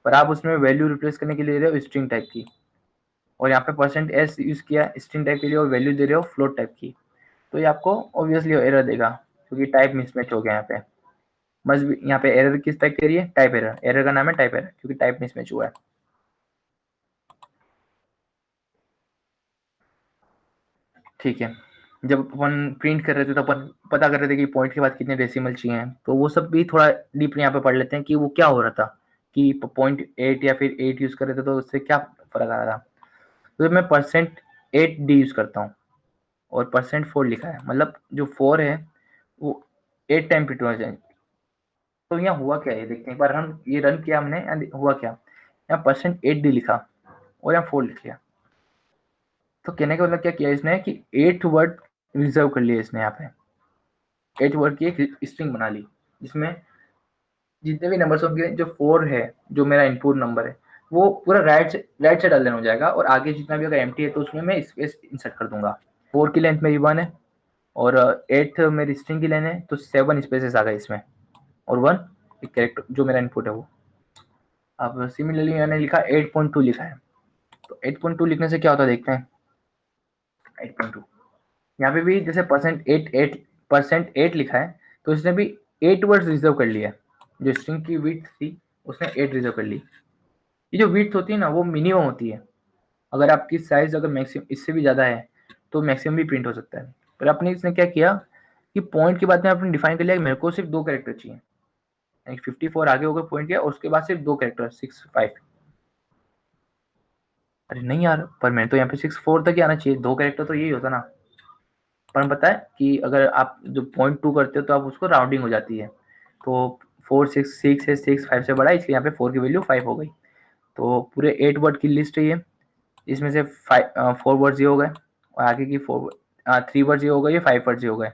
पर आप उसमें वैल्यू रिप्लेस करने के लिए दे रहे हो स्ट्रिंग टाइप की, और यहाँ पे %s यूज किया स्ट्रिंग टाइप के लिए और वैल्यू दे रहे हो फ्लोट टाइप की, तो ये आपको ऑब्वियसली एरर देगा क्योंकि टाइप मिसमैच हो गया यहाँ पे। बस यहाँ पे एरर किस टाइप की है, टाइप एरर, एरर का नाम है टाइप एरर क्योंकि टाइप मिसमैच हुआ है। ठीक है, जब अपन प्रिंट कर रहे थे तो अपन पता कर रहे थे कि पॉइंट के बाद कितने डेसिमल चाहिए, तो वो सब भी थोड़ा डीप यहाँ पे पढ़ लेते हैं कि वो क्या हो रहा था कि .8 या फिर 8 यूज कर रहे थे तो उससे क्या फर्क आ रहा था। तो जब मैं %8d यूज करता हूँ और %4 लिखा है, मतलब जो 4 है वो 8 टाइम प्रिंट हो जाए, तो यहाँ हुआ क्या है देखते हैं एक बार। हम ये रन किया हमने, हुआ क्या, यहाँ %8d लिखा और यहाँ 4 लिख लिया। तो कहने का मतलब क्या किया इसने कि 8 वर्ड रिजर्व कर लिए इसने, यहाँ पे 8 वर्ड की एक स्ट्रिंग बना ली जिसमें जितने भी नंबर्स होंगे, जो 4 है जो मेरा इनपुट नंबर है वो पूरा राइट से डाल देना हो जाएगा, और आगे जितना भी अगर एम्प्टी है तो उसमें मैं स्पेस इंसर्ट कर दूंगा। 4 की लेंथ मेरी 1 है और 8 मेरी स्ट्रिंग की लेंथ है, तो 7 स्पेसेस आ गए इसमें और 1 एक कैरेक्टर जो मेरा इनपुट है वो। अब सिमिलरली मैंने लिखा 8.2 लिखा है, तो 8.2 लिखने से क्या होता है देखते हैं। 8.2 यहाँ पे भी जैसे %8 लिखा है, तो इसने भी 8 वर्ड्स रिजर्व कर लिया है। जो स्ट्रिंग की विड्थ थी उसने 8 रिजर्व कर ली। ये जो विड्थ होती है ना वो मिनिमम होती है, अगर आपकी साइज अगर मैक्सिमम इससे भी ज़्यादा है तो मैक्सिमम भी प्रिंट हो सकता है। पर अपने इसने क्या किया कि पॉइंट के बाद में आपने डिफाइन कर लिया कि मेरे को सिर्फ 2 कैरेक्टर चाहिए, यानी 54 आगे होकर पॉइंट किया और उसके बाद सिर्फ 2 कैरेक्टर 6 5। अरे नहीं यार, पर मैंने तो यहाँ पे 6 4 तक ही आना चाहिए, 2 कैरेक्टर तो यही होता ना। पर पता है कि अगर आप जो .2 करते हो तो आप उसको राउंडिंग हो जाती है, तो 4 6 6 है, 6 5 से बड़ा है, इसलिए यहाँ पे 4 की वैल्यू 5 हो गई। तो पूरे 8 वर्ड की लिस्ट है ये, इसमें से 4 वर्ड्स ये हो गए और आगे की 3 वर्ड्स ये हो गए, ये 5 वर्ड्स ये हो गए।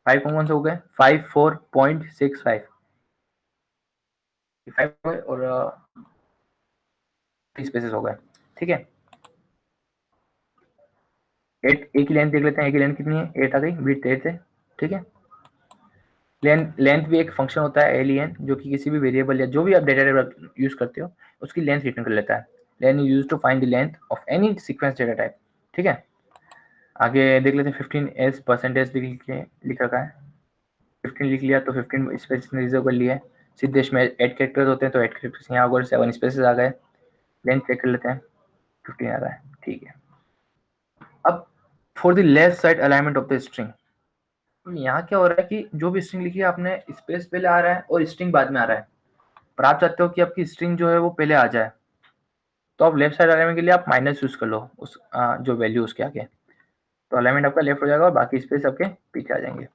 5 कौन से हो गए, 54.65 5 और 3 स्पेसेस हो गए। ठीक है, 8 एक ही लेंथ देख लेते हैं, एक ही लेंथ कितनी है, 8 आ गई, विड्थ 8 है। ठीक है, लेंथ भी एक फंक्शन होता है एलियन, जो कि किसी भी वेरिएबल या जो भी आप डेटा टाइप यूज करते हो उसकी लेंथ रिटर्न कर लेता है। Length use to find the length of any sequence data type. ठीक है, आगे देख लेते हैं 15s % लिख रखा है, 15 लिख लिया तो 15 स्पेस रिजर्व कर लिया है। सीधे इसमें 8 कैरेक्टर्स होते हैं तो 8 कैरेक्टर्स यहाँ अगर 7 स्पेसेस आ गए। लेंथ चेक कर लेते हैं, 15 आ रहा है। ठीक है, अब for the left side alignment of the string, तो यहाँ क्या हो रहा है कि जो भी स्ट्रिंग लिखी है आपने स्पेस पहले आ रहा है और स्ट्रिंग बाद में आ रहा है, पर आप चाहते हो कि आपकी स्ट्रिंग जो है वो पहले आ जाए, तो आप लेफ्ट साइड अलाइनमेंट के लिए आप माइनस यूज कर लो उस जो वैल्यू उसके आगे, तो अलाइनमेंट आपका लेफ्ट हो जाएगा और बाकी स्पेस आपके पीछे आ जाएंगे।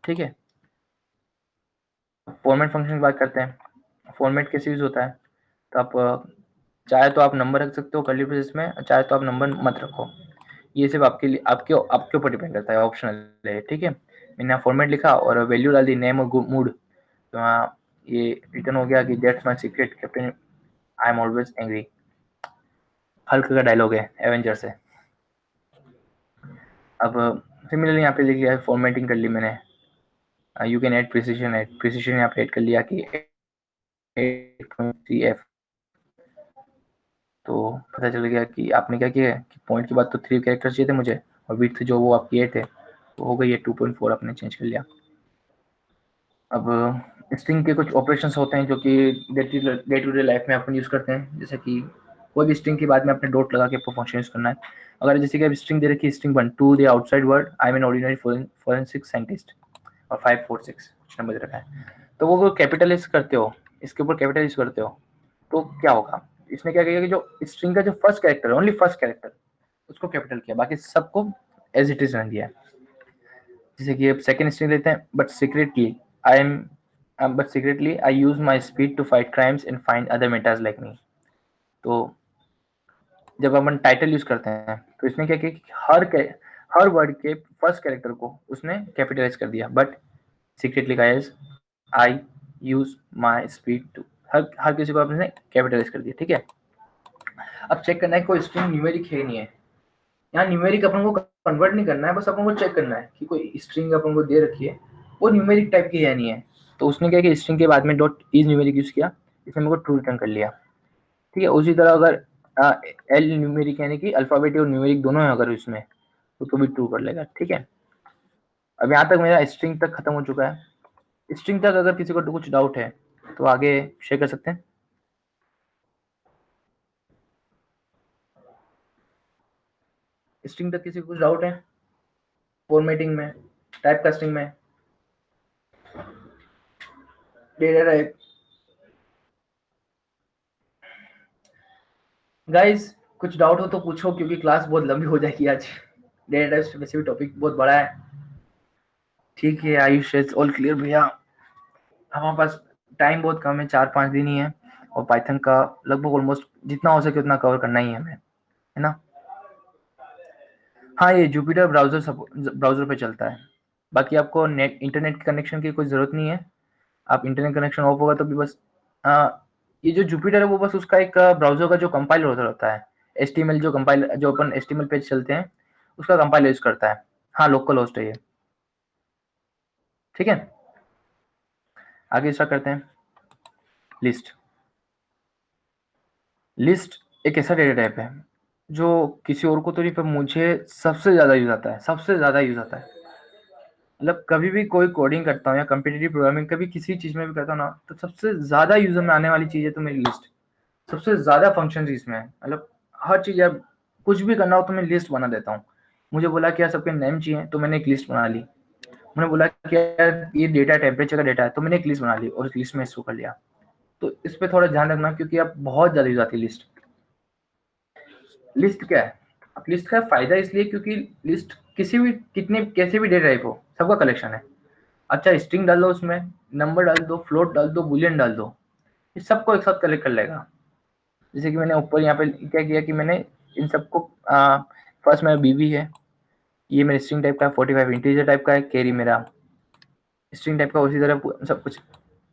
ठीक है, फॉर्मेट फंक्शन की बात करते हैं। फॉर्मेट कैसे यूज होता है, तो आप चाहे तो आप नंबर रख सकते हो कर्ली ब्रेसेस में, चाहे तो आप नंबर मत रखो, ये सिर्फ आपके लिए आपके आपके ऊपर डिपेंड करता है, ऑप्शनल है। ठीक है, मैंने यहाँ फॉर्मेट लिखा और वैल्यू डाल दी नेम और मूड, तो यहाँ ये रिटर्न हो गया कि that's my secret captain, I am always angry. Hulk का डायलॉग है एवेंजर से। अब सिमिलरली यहाँ पे लिख लिया फॉर्मेटिंग कर ली मैंने, यू कैन ऐड प्रिसिशन यहाँ पे ऐड कर लिया कि 8.3f। तो पता चल गया कि आपने क्या किया है कि पॉइंट के बाद तो 3 कैरेक्टर चाहिए थे मुझे, और विड्थ जो वो आपके 8 है तो हो गई है 2.4, आपने चेंज कर लिया। अब स्ट्रिंग के कुछ ऑपरेशंस होते हैं जो कि डे टू डे लाइफ में अपन यूज़ करते हैं, जैसे कि कोई भी स्ट्रिंग के बाद में अपने डॉट लगा के फंक्शन यूज़ करना है। अगर जैसे कि अब स्ट्रिंग दे रखी है string 1 to the outside world, I am an ordinary forensic scientist, और 546 कुछ नंबर दे रखा है, तो वो कैपिटलाइज करते हो, इसके ऊपर कैपिटलाइज करते हो, तो क्या होगा, इसने क्या किया कि जो स्ट्रिंग का जो first character, only first character, उसको कैपिटल किया, बाकी सबको एज इट इज रख दिया। जैसे कि अब सेकंड स्ट्रिंग लेते हैं, I but secretly I use my speed to fight crimes and find other metas like me. तो जब अपन टाइटल यूज करते हैं तो इसने क्या किया कि हर वर्ड के फर्स्ट कैरेक्टर को उसने कैपिटलाइज कर दिया, but secretly guys I use my speed to, हर किसी को आपने कैपिटलाइज कर दिया, ठीक है। अब चेक करना है कोई स्ट्रिंग न्यूमेरिक है नहीं है, यहाँ न्यूमेरिक अपन को कन्वर्ट नहीं करना है, बस अपन को चेक करना है कि कोई स्ट्रिंग अपन को दे रखी है वो न्यूमेरिक टाइप की है नहीं है। तो उसने क्या कि स्ट्रिंग के बाद में डॉट इज न्यूमेरिक यूज किया, इसने मेरे को ट्रू रिटर्न कर लिया, ठीक है। उसी तरह अगर एल न्यूमेरिक यानी कि अल्फाबेटिक और न्यूमेरिक दोनों है अगर इसमें, तो भी ट्रू कर लेगा, ठीक है। अब यहाँ तक मेरा स्ट्रिंग तक खत्म हो चुका है। स्ट्रिंग तक अगर किसी को कुछ डाउट है तो आगे शेयर कर सकते हैं। स्ट्रिंग तक किसी को कुछ डाउट है, फॉर्मेटिंग में, टाइप कास्टिंग में, डेटा टाइप। गाइस कुछ डाउट हो तो पूछो, क्योंकि क्लास बहुत लंबी हो जाएगी आज, डेटा टाइप से वैसे भी टॉपिक बहुत बड़ा है, ठीक है। आयुष इज ऑल क्लियर भैया, हमारे पास टाइम बहुत कम है, 4-5 दिन ही है, और पाइथन का लगभग ऑलमोस्ट जितना हो सके उतना कवर करना ही है हमें, है ना। हाँ, ये जुपिटर ब्राउजर पे चलता है, बाकी आपको नेट इंटरनेट कनेक्शन की कोई ज़रूरत नहीं है। आप इंटरनेट कनेक्शन ऑफ होगा तो भी बस आ, ये जो जुपिटर है वो बस उसका एक ब्राउजर का जो कंपाइलर होता है, एचटीएमएल जो कंपाइल जो अपन एचटीएमएल पेज चलते हैं उसका कंपाइलर यूज करता है। हाँ, लोकल होस्ट है ये, ठीक है। आगे स्टार्ट करते हैं। लिस्ट लिस्ट एक ऐसा डेटा टाइप है जो किसी और को तो नहीं, पर मुझे सबसे ज़्यादा यूज आता है, सबसे ज़्यादा यूज आता है। मतलब कभी भी कोई कोडिंग करता हूँ या कम्पिटिटिव प्रोग्रामिंग कभी किसी चीज में भी करता हूँ ना, तो सबसे ज्यादा यूजर में आने वाली चीज है तो मेरी लिस्ट। सबसे ज्यादा फंक्शन इसमें है, मतलब हर चीज यार, कुछ भी करना हो तो मैं लिस्ट बना देता हूँ। मुझे बोला कि यार सबके नेम चाहिए तो मैंने एक लिस्ट बना ली, मैंने बोला कि यार ये डेटा टेम्परेचर का डेटा है तो मैंने एक लिस्ट बना ली और उस लिस्ट में इसको कर लिया। तो इस पर थोड़ा ध्यान रखना क्योंकि आप बहुत ज्यादा यूज आती है लिस्ट। लिस्ट क्या है, अब लिस्ट का फायदा इसलिए क्योंकि लिस्ट किसी भी कितने कैसे भी डेटा टाइप हो सबका कलेक्शन है। अच्छा, स्ट्रिंग डाल दो उसमें, नंबर डाल दो, फ्लोट डाल दो, बुलियन डाल दो, इस सबको एक साथ कलेक्ट कर लेगा। जैसे कि मैंने ऊपर यहाँ पे क्या किया कि मैंने इन सबको फर्स्ट मेरा बीबी है, ये मेरा स्ट्रिंग टाइप का 45 इंटीजर टाइप का है, कैरी मेरा स्ट्रिंग टाइप का, उसी तरह सब कुछ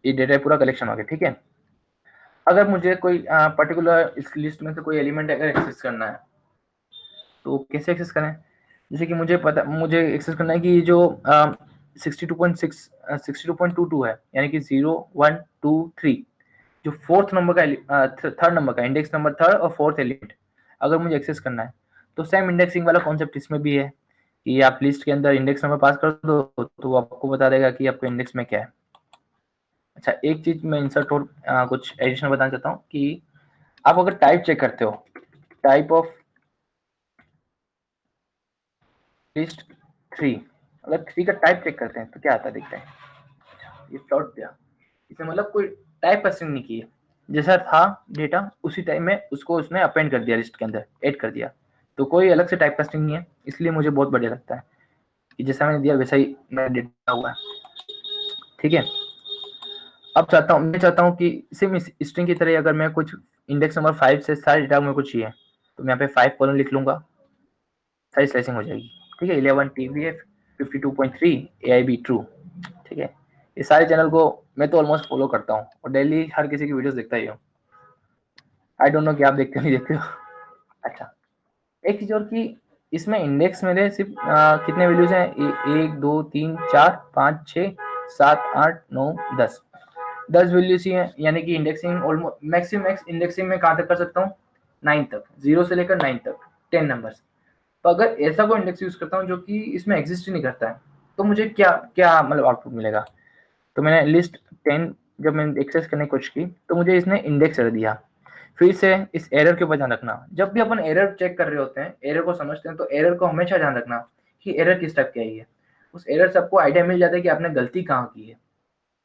ये डेटा पूरा कलेक्शन हो गया, ठीक है। अगर मुझे कोई पर्टिकुलर इस लिस्ट में से कोई एलिमेंट अगर एक्सेस करना है तो कैसे एक्सेस करें। जैसे कि मुझे एक्सेस करना है कि जो 62.22 है, यानी कि 0 1 2 3, जो फोर्थ नंबर का थर्ड नंबर का इंडेक्स नंबर थर्ड और फोर्थ एलिमेंट अगर मुझे एक्सेस करना है, तो सेम इंडेक्सिंग वाला कॉन्सेप्ट इसमें भी है कि आप लिस्ट के अंदर इंडेक्स नंबर पास कर दो तो वो आपको बता देगा कि आपके इंडेक्स में क्या है। अच्छा, एक चीज मैं इंसर्ट और कुछ एडिशनल बताना चाहता हूँ कि आप अगर टाइप चेक करते हो, टाइप ऑफ लिस्ट 3, अगर 3 का टाइप चेक करते हैं तो क्या आता है देखते हैं। ये फ्लॉट दिया, इसने मतलब कोई टाइप कास्टिंग नहीं की है, जैसा था डेटा उसी टाइम में उसको उसने अपेंड कर दिया, लिस्ट के अंदर ऐड कर दिया, तो कोई अलग से टाइप कास्टिंग नहीं है, इसलिए मुझे बहुत बढ़िया लगता है कि जैसा मैंने दिया वैसा ही मेरा डेटा हुआ है, ठीक है। अब मैं चाहता हूँ कि सेम स्ट्रिंग की तरह अगर मैं कुछ इंडेक्स नंबर 5 से सारे डेटा मेरे को चाहिए तो मैं यहाँ पे 5 कॉलम लिख लूंगा, सारी स्लाइसिंग हो जाएगी, ठीक है। 11 TVF 52.3 AIB ट्रू, ठीक है। ये सारे चैनल को मैं तो ऑलमोस्ट फॉलो करता हूँ और डेली हर किसी की वीडियोस देखता ही हूँ। आई डोंट नो कि आप देखते हो नहीं देखते हो। अच्छा, एक चीज और कि इसमें इंडेक्स मेरे सिर्फ कितने वैल्यूज हैं, 1 2 3 4 5 6 7 8 9 10 10 वैल्यूज ही है, यानी कि इंडेक्सिंग ऑलमोस्ट मैक्सिमम इंडेक्सिंग में कहाँ तक कर सकता हूँ, 9 तक, 0 से लेकर 9 तक 10 नंबर्स। तो अगर ऐसा कोई इंडेक्स यूज करता हूँ जो कि इसमें एग्जिस्ट ही नहीं करता है, तो मुझे क्या क्या मतलब आउटपुट मिलेगा। तो मैंने लिस्ट 10 जब मैंने एक्सेस करने की कोशिश की तो मुझे इसने इंडेक्स एरर दिया। फिर से इस एरर के ऊपर ध्यान रखना, जब भी अपन एरर चेक कर रहे होते हैं, एरर को समझते हैं, तो एरर को हमेशा ध्यान रखना कि एरर किस टाइप की आई है। उस एरर से आपको आइडिया मिल जाता है कि आपने गलती कहाँ की है।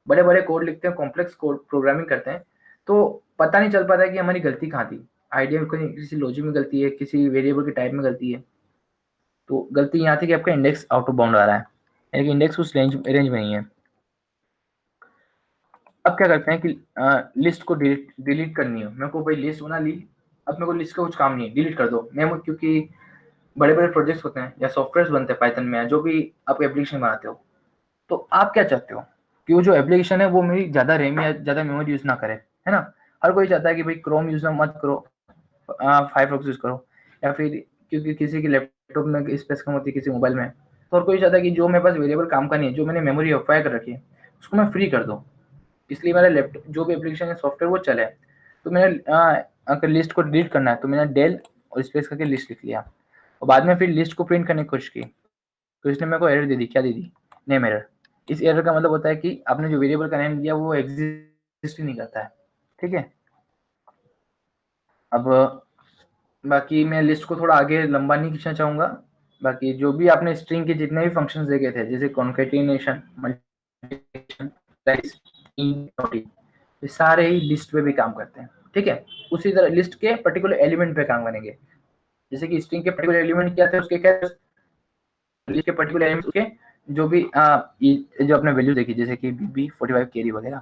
बड़े बड़े कोड लिखते हैं, कॉम्प्लेक्स कोड प्रोग्रामिंग करते हैं, तो पता नहीं चल पाता है कि हमारी गलती कहाँ थी। आइडिया में किसी लॉजिक में गलती है, किसी वेरिएबल के टाइप में गलती है। तो गलती यहाँ थी कि आपका इंडेक्स आउट ऑफ बाउंड आ रहा है, यानी कि इंडेक्स उस रेंज में नहीं है। अब क्या करते हैं कि लिस्ट को डिलीट करनी है, मेरे को भाई लिस्ट बना ली, अब मेरे को लिस्ट का कुछ काम नहीं है, डिलीट कर दो। मैं क्योंकि बड़े बड़े प्रोजेक्ट्स होते हैं या सॉफ्टवेयर बनते हैं पाइथन में, जो भी आप एप्लीकेशन बनाते हो, तो आप क्या चाहते हो कि वो जो एप्लीकेशन है वो मेरी ज़्यादा रैम या ज़्यादा मेमोरी यूज़ ना करे, है ना। हर कोई चाहता है कि भाई क्रोम यूज़ मत करो, फायरफॉक्स यूज़ करो, या फिर क्योंकि किसी के लैपटॉप में स्पेस कम होती है, किसी मोबाइल में, तो हर कोई चाहता है कि जो मेरे पास वेरिएबल काम का नहीं है, जो मैंने मेमोरी ऑक्युपाई कर रखी है, उसको मैं फ्री कर दूँ, इसलिए मेरा लैपटॉप जो भी एप्लीकेशन है सॉफ्टवेयर वो चले। तो मैंने अगर लिस्ट को डिलीट करना है तो मैंने डेल और स्पेस करके लिस्ट लिख लिया, और बाद में फिर लिस्ट को प्रिंट करने की कोशिश की, तो इसने मेरे को एरर दे दी। क्या दे दी, नेम एरर। इस एरर का मतलब होता है कि आपने जो वेरिएबल का नेम दिया वो एग्जिस्ट ही नहीं करता है, ठीक है। अब बाकी मैं लिस्ट को थोड़ा आगे लंबा नहीं खींचना चाहूंगा। बाकी जो भी आपने स्ट्रिंग के जितने भी फंक्शंस देखे थे, जैसे कॉन्केटिनेशन, मल्टीप्लिकेशन, ये सारे ही लिस्ट पे भी काम करते हैं, ठीक है। उसी तरह लिस्ट के पर्टिकुलर एलिमेंट पे काम करेंगे, जैसे कि स्ट्रिंग के पर्टिकुलर एलिमेंट क्या थे, उसके क्या, लिस्ट के पर्टिकुलर एलिमेंट उसके जो भी ये जो आपने वैल्यू देखी, जैसे कि बीबी 45 कैरी वगैरह।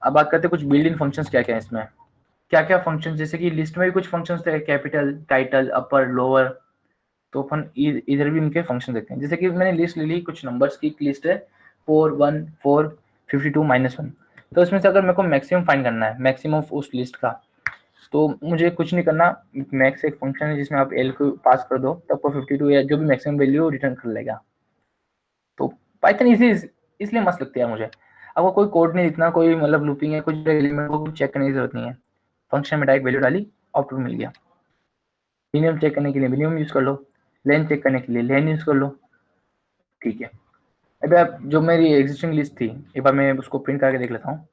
अब बात करते हैं कुछ बिल्ड इन फंक्शंस क्या क्या है इसमें, क्या क्या फंक्शन, जैसे कि लिस्ट में भी कुछ फंक्शंस थे, कैपिटल, टाइटल, अपर, लोअर। तो अपन इधर भी इनके फंक्शन देखते हैं। जैसे कि मैंने लिस्ट ले ली, कुछ नंबर्स की लिस्ट है, 4 1 4 52 -1। तो इसमें से अगर मेरे को मैक्सिमम फाइंड करना है, मैक्सिमम उस लिस्ट का, तो मुझे कुछ नहीं करना। मैक्स एक फंक्शन है जिसमें आप एल को पास कर दो, तो आपको 52 या जो भी मैक्सिमम वैल्यू रिटर्न कर लेगा। तो पाइथन इजी इसलिए मस्त लगती है मुझे। आपको कोई कोड नहीं लिखना, कोई मतलब लूपिंग है, कुछ एलिमेंट को चेक करने की जरूरत नहीं है। फंक्शन में डायरेक्ट वैल्यू डाली, आउटपुट मिल गया। मिनिमम चेक करने के लिए मिनिमम यूज कर लो, लेंथ चेक करने के लिए लेंथ यूज कर लो, ठीक है। अभी आप जो मेरी एग्जिस्टिंग लिस्ट थी, एक बार मैं उसको प्रिंट करके देख लेता हूँ।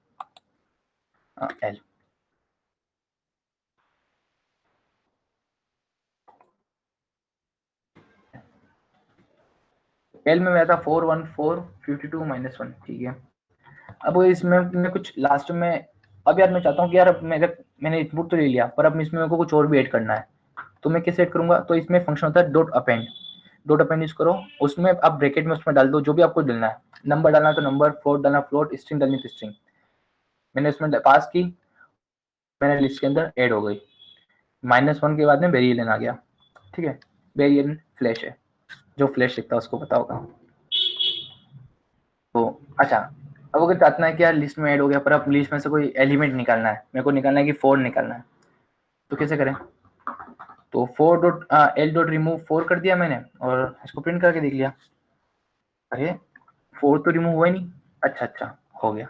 एल एल में मेरा था 4 1 4 52 -1, ठीक है। अब इसमें मैं कुछ लास्ट में, अब यार मैं चाहता हूँ कि यार अब मैंने इनपुट तो ले लिया, पर अब इसमें मेरे को कुछ और भी ऐड करना है। तो मैं कैसे ऐड करूंगा, तो इसमें फंक्शन होता है dot append. Dot append use करो, उसमें आप ब्रैकेट में उसमें डाल दो जो भी आपको डालना है। नंबर डालना तो नंबर, फ्लोट डालना फ्लोट, स्ट्रिंग डालनी तो स्ट्रिंग। मैंने उसमें पास की, मैंने लिस्ट के अंदर ऐड हो गई। -1 के बाद में वेरिएबल आ गया, ठीक है। वेरिएबल फ्लैश है, जो फ्लैश लिखता है उसको पता होगा। तो अच्छा, अब अगर चाहना है कि यार लिस्ट में ऐड हो गया, पर अब लिस्ट में से कोई एलिमेंट निकालना है, मेरे को निकालना है कि 4 निकालना है, तो कैसे करें। तो 4 डॉट एल डॉट रिमूव 4 कर दिया मैंने, और इसको प्रिंट करके देख लिया, अरे 4 तो रिमूव हुआ ही नहीं। अच्छा अच्छा, हो गया,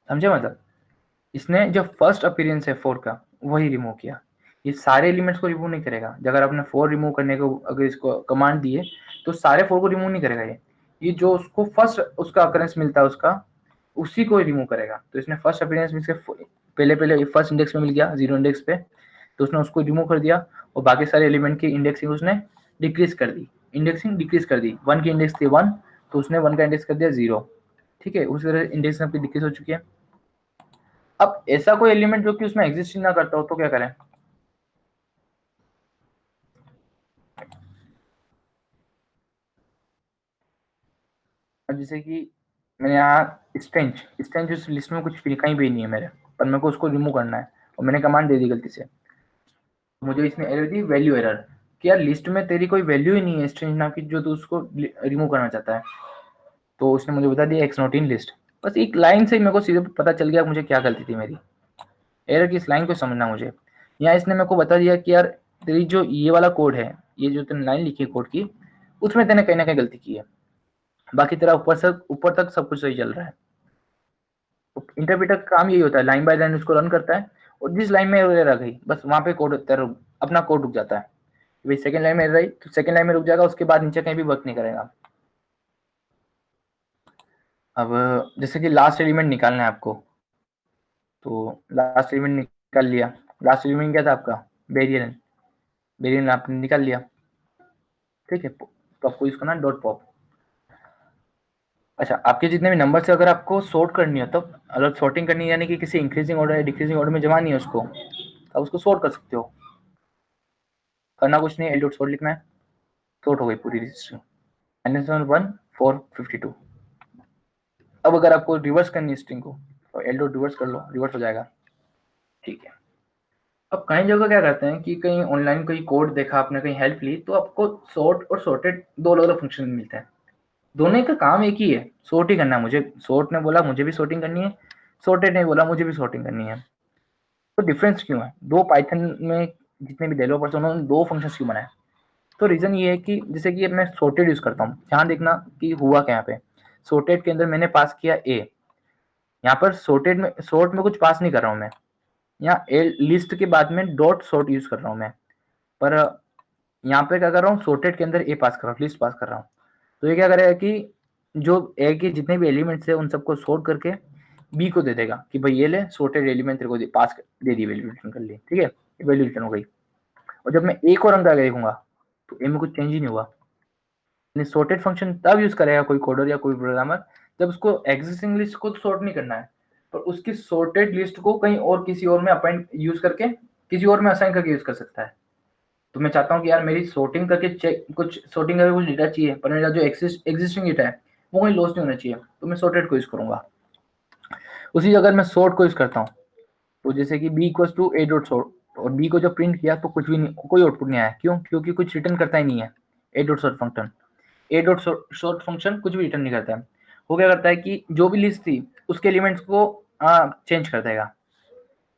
समझे मतलब। इसने जो फर्स्ट अपीयरेंस है 4 का वही रिमूव किया, ये सारे एलिमेंट्स को रिमूव नहीं करेगा। अगर आपने 4 रिमूव करने को अगर इसको कमांड दिए, तो सारे 4 को रिमूव नहीं करेगा। ये जो उसको फर्स्ट उसका अकरेंस मिलता है उसका, उसी को रिमूव करेगा। तो इसने फर्स्ट अपीयरेंस में से पहले पहले फर्स्ट इंडेक्स में मिल गया, 0 इंडेक्स पे, तो उसने उसको रिमूव कर दिया, और बाकी सारे एलिमेंट की इंडेक्सिंग उसने डिक्रीज कर दी। इंडेक्सिंग डिक्रीज कर दी, 1 की इंडेक्स थी 1, तो उसने 1 का इंडेक्स कर दिया 0, ठीक है। उसी तरह इंडेक्स आपकी डिक्रीज हो चुकी है। अब ऐसा कोई एलिमेंट जो कि उसमें एग्जिस्ट ही ना करता हो, तो क्या करें। अब जैसे कि मैंने यहाँ स्ट्रेंज स्ट्रेंज उस लिस्ट में कुछ कहीं भी नहीं है मेरे, पर मेरे को उसको रिमूव करना है, और मैंने कमांड दे दी गलती से। मुझे इसने एरर दी, वैल्यू एरर, कि यार लिस्ट में तेरी कोई वैल्यू ही नहीं है स्ट्रेंज नाम की, जो तू उसको रिमूव करना चाहता है। तो उसने मुझे बता दिया एक्स नॉट इन लिस्ट। बस एक लाइन से ही मेरे को सीधे पता चल गया मुझे क्या गलती थी मेरी। एरर की इस लाइन को समझना मुझे। यहाँ इसने मेरे को बता दिया कि यार तेरी जो ये वाला कोड है, ये जो तूने लाइन लिखी है कोड की, उसमें तेने कहीं ना कहीं गलती की है। बाकी तेरा ऊपर तक सब कुछ सही चल रहा है। तो इंटरप्रेटर का काम यही होता है, लाइन बाय लाइन उसको रन करता है, और जिस लाइन में एरर आ गई बस वहां पे कोड तेरा अपना कोड रुक जाता है। भाई सेकंड लाइन में एरर आई तो सेकंड लाइन में रुक जाएगा, उसके बाद नीचे कहीं भी वर्क नहीं करेगा। अब जैसे कि लास्ट एलिमेंट निकालना है आपको, तो लास्ट एलिमेंट निकाल लिया। लास्ट एलिमेंट क्या था आपका? वेरिएबल। वेरिएबल आपने निकाल लिया, ठीक है। तो आपको इसको ना डॉट पॉप। अच्छा, आपके जितने भी नंबर से अगर आपको सॉर्ट करनी हो, तब अगर सॉर्टिंग करनी है, यानी कि किसी इंक्रीजिंग ऑर्डर या डिक्रीजिंग ऑर्डर में जमा नहीं है उसको, आप उसको सॉर्ट कर सकते हो। करना कुछ नहीं, एल डॉट सॉर्ट लिखना है, सॉर्ट हो गई पूरी रजिस्ट्री। -1 4 52। अब अगर आपको रिवर्स करनी है स्ट्रिंग को, तो एल डॉट रिवर्स कर लो, रिवर्स हो जाएगा, ठीक है। अब कई जगह क्या करते हैं कि कहीं ऑनलाइन कोई कोड देखा आपने, कहीं हेल्प ली, तो आपको सॉर्ट और सॉर्टेड दो अलग अलग फंक्शन मिलते हैं। दोनों का काम एक ही है, सॉर्ट ही करना है। मुझे सॉर्ट ने बोला मुझे भी सॉर्टिंग करनी है, सॉर्टेड ने बोला मुझे भी सॉर्टिंग करनी है। तो डिफरेंस क्यों है? दो पाइथन में जितने भी डेवलपर्स हैं उन्होंने दो फंक्शंस क्यों बनाए? तो रीजन ये है कि जैसे कि मैं सॉर्टेड यूज करता हूँ, ध्यान देखना कि हुआ क्या यहाँ पे। सॉर्टेड के अंदर मैंने पास किया ए, यहाँ पर सॉर्टेड में सॉर्ट में कुछ पास नहीं कर रहा हूँ मैं, यहाँ ए लिस्ट के बाद में डॉट सॉर्ट यूज कर रहा हूँ मैं। पर यहाँ पे क्या कर रहा हूँ, सॉर्टेड के अंदर ए पास कर रहा हूँ, लिस्ट पास कर रहा हूँ। तो ये क्या करेगा कि जो ए के जितने भी एलिमेंट्स है उन सबको सॉर्ट करके बी को दे देगा कि भाई ये ले सॉर्टेड एलिमेंट तेरे को पास दे दी, वैल्यू रिटर्न कर ली, ठीक है, वैल्यू रिटर्न हो गई। और जब मैं ए को रन करके देखूंगा तो ए में कुछ चेंज ही नहीं हुआ। सॉर्टेड फंक्शन तब यूज करेगा कोई कोडर या कोई प्रोग्रामर जब उसको एग्जिस्टिंग लिस्ट को सॉर्ट नहीं करना है, पर उसकी सॉर्टेड लिस्ट को कहीं और किसी और में अपाइंट यूज करके किसी और में असाइन करके यूज कर सकता है। तो मैं चाहता हूँ कि यार मेरी सॉर्टिंग करके चेक कुछ सॉर्टिंग करके कुछ डेटा चाहिए, पर मेरा जो एग्जिस्टिंग डेटा है वो कहीं लॉस नहीं होना चाहिए, तो मैं सॉर्टेड को यूज करूंगा। उसी जगह मैं सॉर्ट को यूज करता हूँ, तो जैसे कि B equal to A dot sort, और बी को जब प्रिंट किया तो कुछ भी नहीं, कोई आउटपुट नहीं आया। क्यों? क्योंकि कुछ रिटर्न करता ही नहीं है ए डॉट सॉर्ट फंक्शन। ए डॉट सॉर्ट फंक्शन कुछ भी रिटर्न नहीं करता है। वो क्या करता है कि जो भी लिस्ट थी उसके एलिमेंट्स को चेंज कर देगा,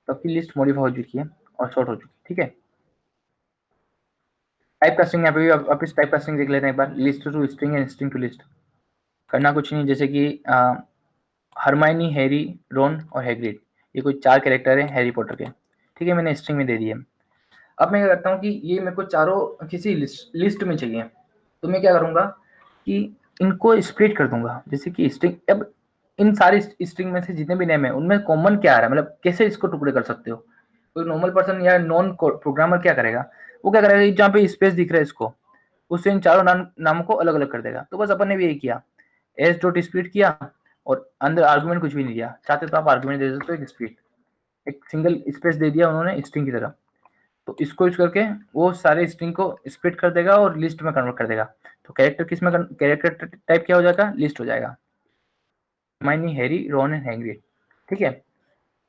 तो आपकी लिस्ट मॉडिफाई हो चुकी है और सॉर्ट हो चुकी है, ठीक है। टाइप कास्टिंग, यहाँ पे भी आप इस टाइप कास्टिंग देख लेते हैं एक बार, list to string and string to list. करना कुछ नहीं, जैसे कि हरमाइनी, हैरी, रॉन और हैग्रिड, ये कोई चार कैरेक्टर है हैरी पॉटर के, ठीक है, मैंने स्ट्रिंग में दे दिए। अब मैं क्या करता हूँ कि ये मेरे को चारों किसी लिस्ट में चाहिए, तो मैं क्या करूँगा कि इनको स्प्लिट कर दूंगा। जैसे कि स्ट्रिंग, अब इन सारी स्ट्रिंग में से जितने भी नेम है उनमें कॉमन क्या आ रहा है, मतलब कैसे इसको टुकड़े कर सकते हो। कोई नॉर्मल पर्सन या नॉन प्रोग्रामर क्या करेगा, वो क्या करेगा, जहाँ पे स्पेस दिख रहा है इसको, उससे इन चारों नामों को अलग अलग कर देगा। तो बस अपन ने भी यही किया, एस डॉट स्प्लिट किया और अंदर आर्गुमेंट कुछ भी नहीं दिया। चाहते तो आप आर्गुमेंट दे सकते हो, एक स्प्लिट, एक सिंगल स्पेस दे दिया उन्होंने स्ट्रिंग की तरह। तो इसको यूज करके वो सारे स्ट्रिंग को स्प्लिट कर देगा और लिस्ट में कन्वर्ट कर देगा। तो कैरेक्टर किस में, कैरेक्टर टाइप क्या हो जाएगा, लिस्ट हो जाएगा। माइनी, हैरी, रॉन एंड हैग्रिड, ठीक है।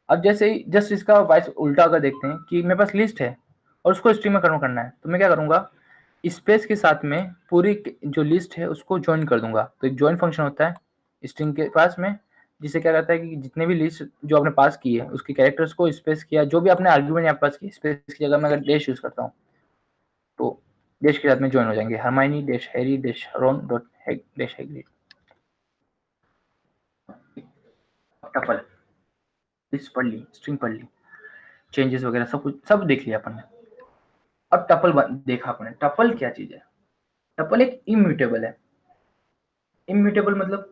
अब जैसे ही जस्ट इसका वाइस उल्टा अगर देखते हैं कि मेरे पास लिस्ट है और उसको स्ट्रिंग में कन्वर्ट करना है, तो मैं क्या करूंगा, स्पेस के साथ में पूरी जो लिस्ट है उसको ज्वाइन कर दूंगा। तो एक ज्वाइन फंक्शन होता है स्ट्रिंग के पास में, जिससे क्या करता है कि जितने भी लिस्ट जो आपने पास की है उसके कैरेक्टर्स को स्पेस किया, जो भी आपने आर्ग्यूमेंट यहाँ पास की, स्पेस की जगह में अगर डैश यूज करता हूँ तो डैश के साथ में ज्वाइन हो जाएंगे, Hermione dash Harry dash Ron dot dash Hagrid. Tuple, list पढ़ ली, स्ट्रिंग पढ़ ली, चेंजेस वगैरह सब कुछ सब देख लिया अपन ने। अब टपल देखा अपने, टपल क्या चीज है? टपल एक इम्यूटेबल है। इम्यूटेबल मतलब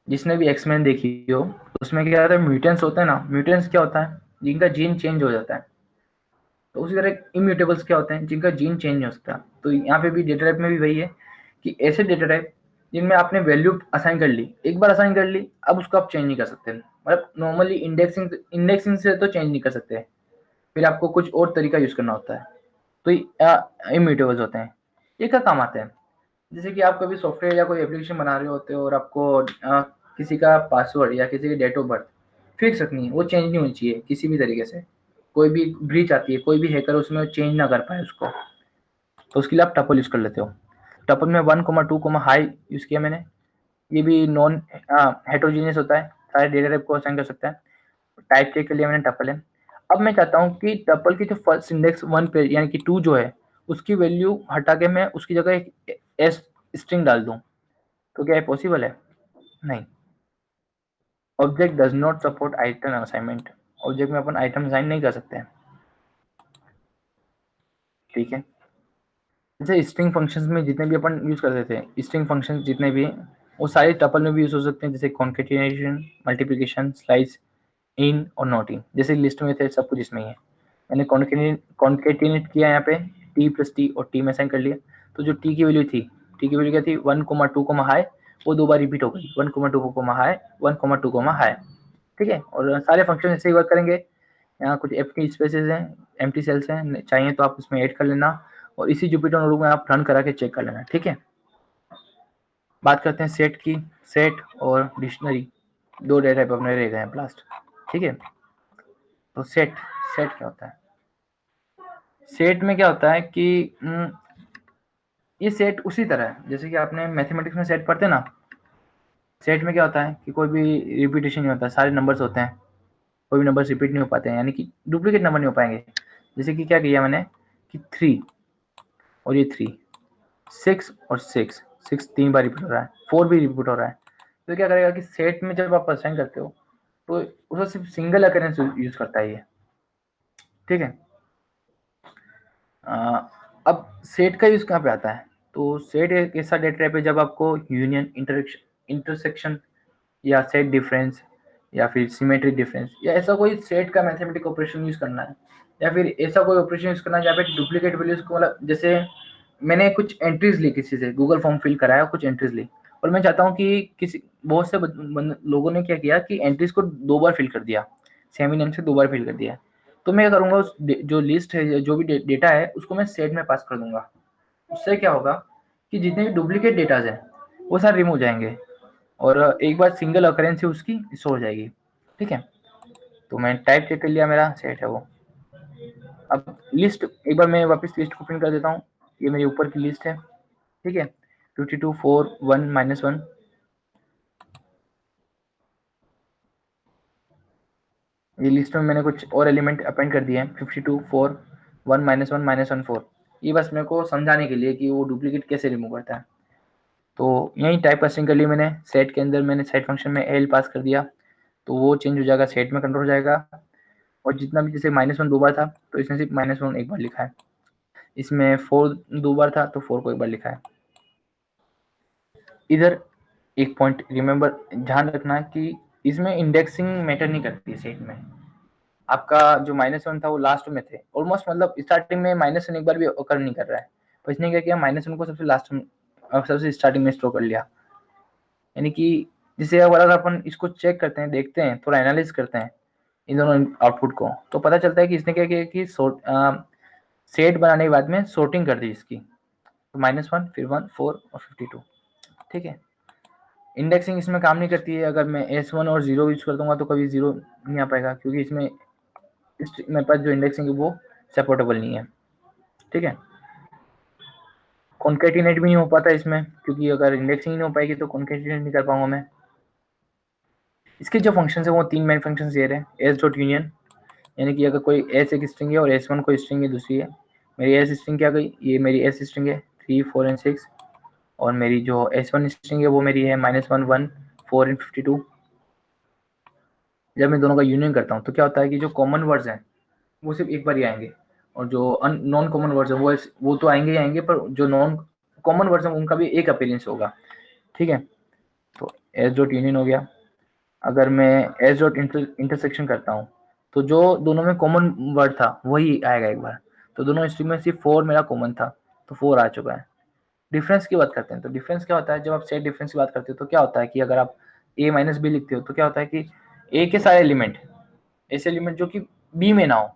जिसने भी एक्समैन देखी हो उसमें क्या होता है, म्यूटेंट्स होते हैं ना, म्यूटेंट्स क्या होता है, जिनका जीन चेंज हो जाता है। तो उसी तरह इम्यूटेबल्स क्या होते हैं, जिनका जीन चेंज नहीं हो सकता। तो यहाँ पे भी डेटा टाइप में भी वही है कि ऐसे डेटा टाइप जिनमें आपने वैल्यू असाइन कर ली, एक बार असाइन कर ली, अब उसको आप चेंज नहीं कर सकते। मतलब नॉर्मली इंडेक्सिंग से तो चेंज नहीं कर सकते, फिर आपको कुछ और तरीका यूज करना होता है। तो इम्यूटेबल्स होते हैं। ये क्या काम आते हैं, जैसे कि आप कभी सॉफ्टवेयर या कोई एप्लीकेशन बना रहे होते हो और आपको किसी का पासवर्ड या किसी की डेट ऑफ बर्थ फिक्स रखनी है, वो चेंज नहीं होनी चाहिए किसी भी तरीके से। कोई भी ब्रीच आती है, कोई भी हैकर उसमें चेंज ना कर पाए उसको, तो उसके लिए आप टपल यूज कर लेते हो। टपल में 1 2 हाई यूज किया मैंने। ये भी नॉन हेट्रोजीनियस होता है, सारे डेटा टाइप को असाइन कर सकता है। टाइप चेक के लिए मैंने टपल है। अब मैं चाहता हूँ कि टपल की जो फर्स्ट इंडेक्स 1 पे यानी कि 2 जो है उसकी वैल्यू हटा के मैं उसकी जगह एक एस स्ट्रिंग डाल दूं। तो क्या ये पॉसिबल है? नहीं। Object does not support item assignment, object में अपन आइटम असाइन नहीं कर सकते हैं, ठीक है। जैसे स्ट्रिंग फंक्शंस में जितने भी अपन यूज करते थे, स्ट्रिंग फंक्शंस जितने भी वो सारे टपल में भी यूज हो सकते हैं, जैसे कॉन्केटिनेशन, मल्टीप्लिकेशन, स्लाइस, इन और नॉट इन, जैसे लिस्ट में थे सब कुछ इसमें ही है। मैंने कॉन्केटिनेट किया यहाँ पे टी प्लस टी और टी में असाइन कर लिया। तो जो टी की वैल्यू थी, टी की वैल्यू क्या थी 1,2, हाई, वो दो बार रिपीट हो गई 1,2, हाई 1,2, हाई, ठीक है। और सारे फंक्शन ऐसे ही वर्क करेंगे। यहाँ कुछ एम्प्टी स्पेसेस हैं, एम्प्टी सेल्स हैं, चाहिए तो आप उसमें ऐड कर लेना और इसी जुपिटर नोटबुक में आप रन करा के चेक कर लेना, ठीक है। बात करते हैं सेट की। सेट और डिक्शनरी दो डेटा टाइप अपने रह गए हैं लास्ट, ठीक है। तो सेट सेट क्या होता है? सेट में क्या होता है कि ये सेट उसी तरह है जैसे कि आपने मैथमेटिक्स में सेट पढ़ते ना। सेट में क्या होता है कि कोई भी रिपीटेशन नहीं होता, सारे नंबर्स होते हैं, कोई भी नंबर्स रिपीट नहीं हो पाते हैं, यानी कि डुप्लीकेट नंबर नहीं हो पाएंगे। जैसे कि क्या किया मैंने कि 3 और ये 3, 6 और 6, 6 3 बार रिपीट हो रहा है, 4 भी रिपीट हो रहा है। तो क्या करेगा कि सेट में जब आप असाइन करते हो तो उसको सिर्फ सिंगल अकरेंस यूज करता है ये, ठीक है। अब सेट का यूज कहाँ पे आता है? तो सेट एक ऐसा डेटा टाइप है जब आपको यूनियन, इंटरसेक्शन या सेट डिफरेंस या फिर सिमेट्रिक डिफरेंस या ऐसा कोई सेट का मैथमेटिक ऑपरेशन यूज करना है, या फिर ऐसा कोई ऑपरेशन यूज करना है जहाँ पे डुप्लीकेट वैल्यूज को, मतलब जैसे मैंने कुछ एंट्रीज ली, किसी से गूगल फॉर्म फिल कराया, कुछ एंट्रीज ली और मैं चाहता हूँ कि किसी बहुत से लोगों ने क्या किया कि एंट्रीज को 2 बार फिल कर दिया, सेम ही नेम से 2 बार फिल कर दिया। तो मैं क्या करूँगा, उस जो लिस्ट है, जो भी डेटा है उसको मैं सेट में पास कर दूंगा। उससे क्या होगा कि जितने भी डुप्लीकेट डेटाज हैं वो सारे रिमूव हो जाएंगे और एक बार सिंगल अकरेंस उसकी स्टोर हो जाएगी, ठीक है। तो मैं टाइप चेक कर लिया, मेरा सेट है वो। अब लिस्ट एक बार मैं वापस लिस्ट को प्रिंट कर देता हूँ। ये मेरी ऊपर की लिस्ट है, ठीक है। 52 4 1 -1, ये लिस्ट में मैंने कुछ और एलिमेंट अपेंड कर दिए हैं। 52 4 1 -1 -1 4, ये बस मेरे को समझाने के लिए कि वो डुप्लीकेट कैसे रिमूव करता है। तो यही टाइप कास्टिंग कर ली मैंने। सेट के अंदर मैंने सेट फंक्शन में एल पास कर दिया तो वो चेंज हो जाएगा, सेट में कंट्रोल हो जाएगा। और जितना भी जैसे -1 2 बार था तो इसने सिर्फ -1 एक बार लिखा है, इसमें 4 2 बार था तो 4 को एक बार लिखा है। इधर एक पॉइंट रिमेंबर, ध्यान रखना है कि इसमें इंडेक्सिंग मैटर नहीं करती है सेट में। आपका जो -1 था वो लास्ट में थे ऑलमोस्ट, मतलब स्टार्टिंग में -1 एक बार भी ओकर नहीं कर रहा है, तो इसने क्या किया -1 को सबसे लास्ट में, सबसे स्टार्टिंग में स्टोर कर लिया। यानी कि जिसे अगर अपन इसको चेक करते हैं, देखते हैं, थोड़ा एनालिस करते हैं इन दोनों आउटपुट को, तो पता चलता है कि इसने क्या किया कि सेट बनाने के बाद में सॉर्टिंग कर दी इसकी। तो -1 फिर 1 4 और 52, ठीक है। इंडेक्सिंग इसमें काम नहीं करती है। अगर मैं S1 और 0 यूज कर दूंगा तो कभी 0 नहीं आ पाएगा, क्योंकि इसमें मेरे पास जो इंडेक्सिंग है वो सपोर्टेबल नहीं है, ठीक है। कॉन्केटिनेट भी नहीं हो पाता इसमें, क्योंकि अगर इंडेक्सिंग नहीं हो पाएगी तो कॉन्केटिनेट नहीं कर पाऊंगा मैं। इसके जो फंक्शन है वो 3 मेन फंक्शन ये है। एस डॉट यूनियन, यानी कि अगर कोई एस एक स्ट्रिंग है और S1 कोई स्ट्रिंग है दूसरी है, मेरी एस स्ट्रिंग क्या गई, ये मेरी एस स्ट्रिंग है 3 4 एंड 6, और मेरी जो S1 स्ट्रिंग है वो मेरी है -1 1 4 एंड 52। जब मैं दोनों का यूनियन करता हूँ तो क्या होता है कि जो कॉमन वर्ड्स हैं वो सिर्फ एक बार ही आएंगे, और जो नॉन कॉमन वर्ड्स हैं वो तो आएंगे ही आएंगे, पर जो नॉन कॉमन वर्ड्स हैं उनका भी एक अपीयरेंस होगा, ठीक है। तो एस डॉट यूनियन हो गया। अगर मैं एस डॉट इंटरसेक्शन करता हूँ तो जो दोनों में कॉमन वर्ड था वही आएगा एक बार। तो दोनों स्ट्रिंग में सिर्फ 4 मेरा कॉमन था तो 4 आ चुका है। डिफरेंस की बात करते हैं तो डिफरेंस क्या होता है, जब आप सेट डिफरेंस की बात करते हो तो क्या होता है कि अगर आप a माइनस बी लिखते हो तो क्या होता है कि a के सारे एलिमेंट, ऐसे एलिमेंट जो कि b में ना हो,